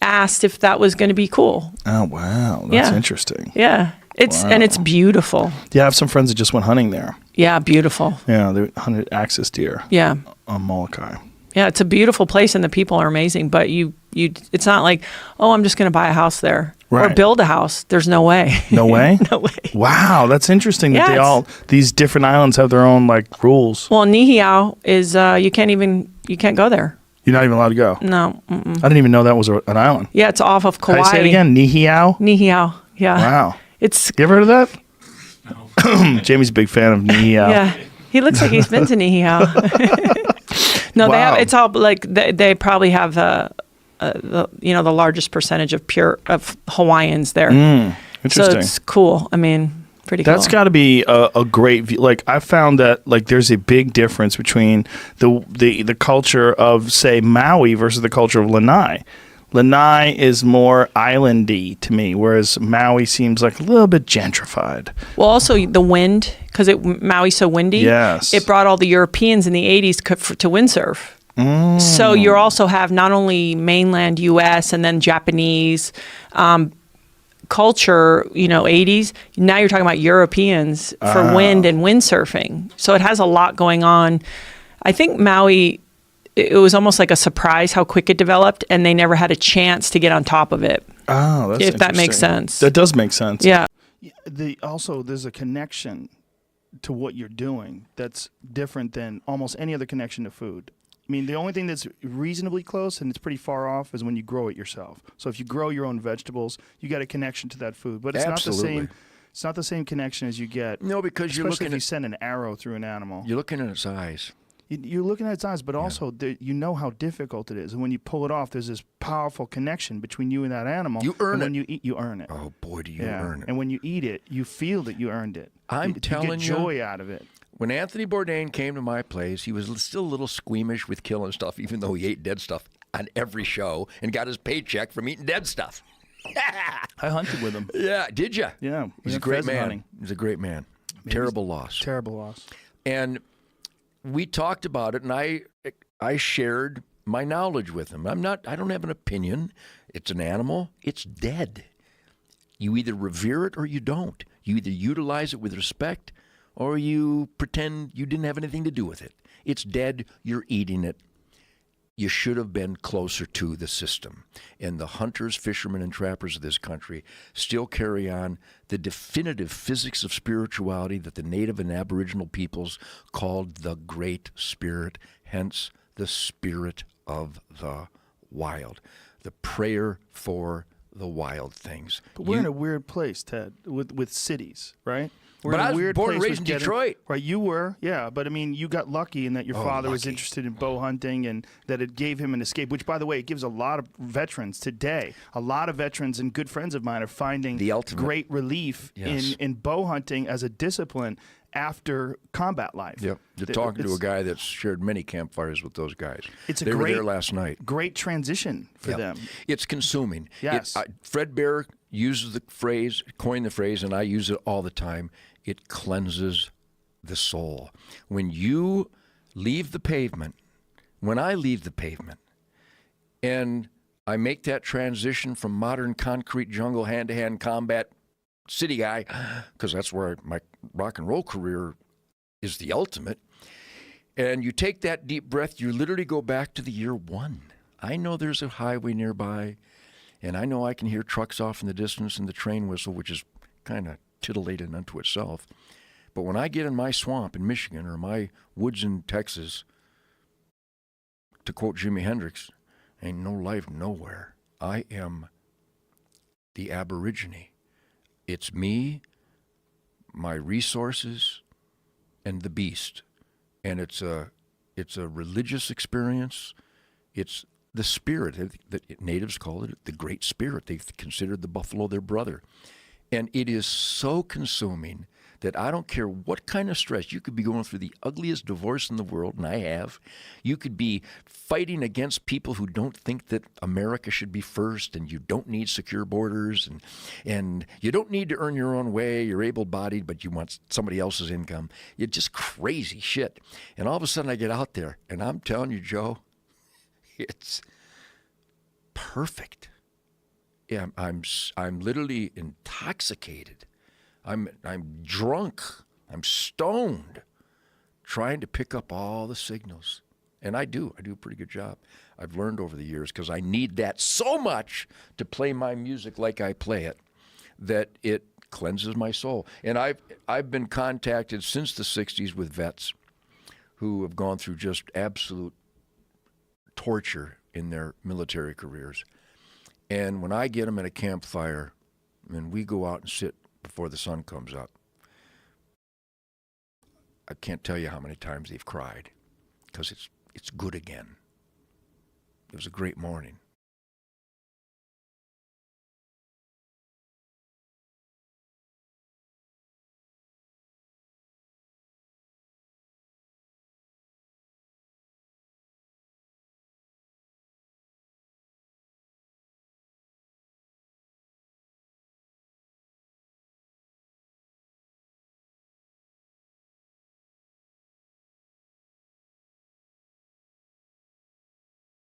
asked if that was going to be cool. Oh wow, that's interesting. Yeah, and it's beautiful. Yeah, I have some friends that just went hunting there. Yeah, beautiful. Yeah, they hunted axis deer. Yeah, on Molokai. Yeah, it's a beautiful place and the people are amazing. But it's not like, oh, I'm just going to buy a house there. Right. Or build a house. There's no way. No way? No way. Wow, that's interesting that these different islands have their own rules. Well, Nihiau is you can't go there. You're not even allowed to go? No. I didn't even know that was an island. Yeah, it's off of Kauai. Can I say it again? Nihiau? Nihiau, yeah. Wow. You ever heard of that? No. Jamie's a big fan of Nihiau. Yeah. He looks like he's been to Nihiau. No, they have, it's all they probably have the largest percentage of Hawaiians there. Interesting. So it's cool. I mean, pretty cool. That's got to be a great view. I found that there's a big difference between the culture of say Maui versus the culture of Lanai. Lanai is more islandy to me, whereas Maui seems like a little bit gentrified. Well, also the wind, because Maui's so windy. Yes. It brought all the Europeans in the 80s to windsurf. So you also have not only mainland U.S. and then Japanese culture, 80s. Now you're talking about Europeans for wind and windsurfing. So it has a lot going on. I think Maui, it was almost like a surprise how quick it developed, and they never had a chance to get on top of it. Oh, that's if that makes interesting. sense. That does make sense. Yeah. Also, there's a connection to what you're doing that's different than almost any other connection to food. I mean, the only thing that's reasonably close and it's pretty far off is when you grow it yourself. So if you grow your own vegetables, you got a connection to that food, but it's Absolutely. not the same. It's not the same connection as you get. No, because you're especially looking if you at send an arrow through an animal. you're looking at its eyes. You're looking at its eyes, but also you know how difficult it is. And when you pull it off, there's this powerful connection between you and that animal. You earn and it. when you eat, you earn it. Oh boy, do you Yeah. earn it! And when you eat it, you feel that you earned it. I'm you telling get you, joy out of it. When Anthony Bourdain came to my place, he was still a little squeamish with killing stuff, even though he ate dead stuff on every show and got his paycheck from eating dead stuff. I hunted with him. Yeah, did you? Yeah, He's a went great pheasant man. hunting. He's a great man. Terrible loss. Terrible loss. And we talked about it, and I shared my knowledge with him. I don't have an opinion. It's an animal. It's dead. You either revere it or you don't. You either utilize it with respect or you pretend you didn't have anything to do with it. It's dead. You're eating it. You should have been closer to the system. And the hunters, fishermen, and trappers of this country still carry on the definitive physics of spirituality that the native and aboriginal peoples called the Great Spirit, hence the spirit of the wild, the prayer for the wild things. But we're in a weird place, Ted, with cities, right? We're But in a I was weird born and place raised with in Detroit. Right, you were, yeah. But I mean, you got lucky in that your father was lucky. interested in bow hunting and that it gave him an escape, which, by the way, it gives a lot of veterans today. A lot of veterans and good friends of mine are finding The ultimate. great relief Yes. in bow hunting as a discipline after combat life. Yep. You're talking to a guy that's shared many campfires with those guys. It's a they were great- there last night. Great transition for Yep. them. It's consuming. Yes. Fred Bear uses the phrase, coined the phrase, and I use it all the time. It cleanses the soul. When you leave the pavement, when I leave the pavement, and I make that transition from modern concrete jungle hand-to-hand combat city guy, because that's where my rock and roll career is the ultimate, and you take that deep breath, you literally go back to the year one. I know there's a highway nearby, and I know I can hear trucks off in the distance and the train whistle, which is kind of titillating unto itself. But when I get in my swamp in Michigan or my woods in Texas, to quote Jimi Hendrix, ain't no life nowhere. I am the Aborigine. It's me, my resources, and the beast. And it's a religious experience. It's the spirit. The natives call it the Great Spirit. They've considered the buffalo their brother. And it is so consuming that I don't care what kind of stress. You could be going through the ugliest divorce in the world, and I have. You could be fighting against people who don't think that America should be first, and you don't need secure borders, and you don't need to earn your own way. You're able-bodied, but you want somebody else's income. You're just crazy shit. And all of a sudden I get out there, and I'm telling you, Joe, it's perfect. Yeah, I'm literally intoxicated. I'm drunk. I'm stoned, trying to pick up all the signals, and I do a pretty good job. I've learned over the years because I need that so much to play my music like I play it, that it cleanses my soul. And I've been contacted since the '60s with vets who have gone through just absolute torture in their military careers. And when I get them at a campfire and we go out and sit before the sun comes up, I can't tell you how many times they've cried because it's good again. It was a great morning.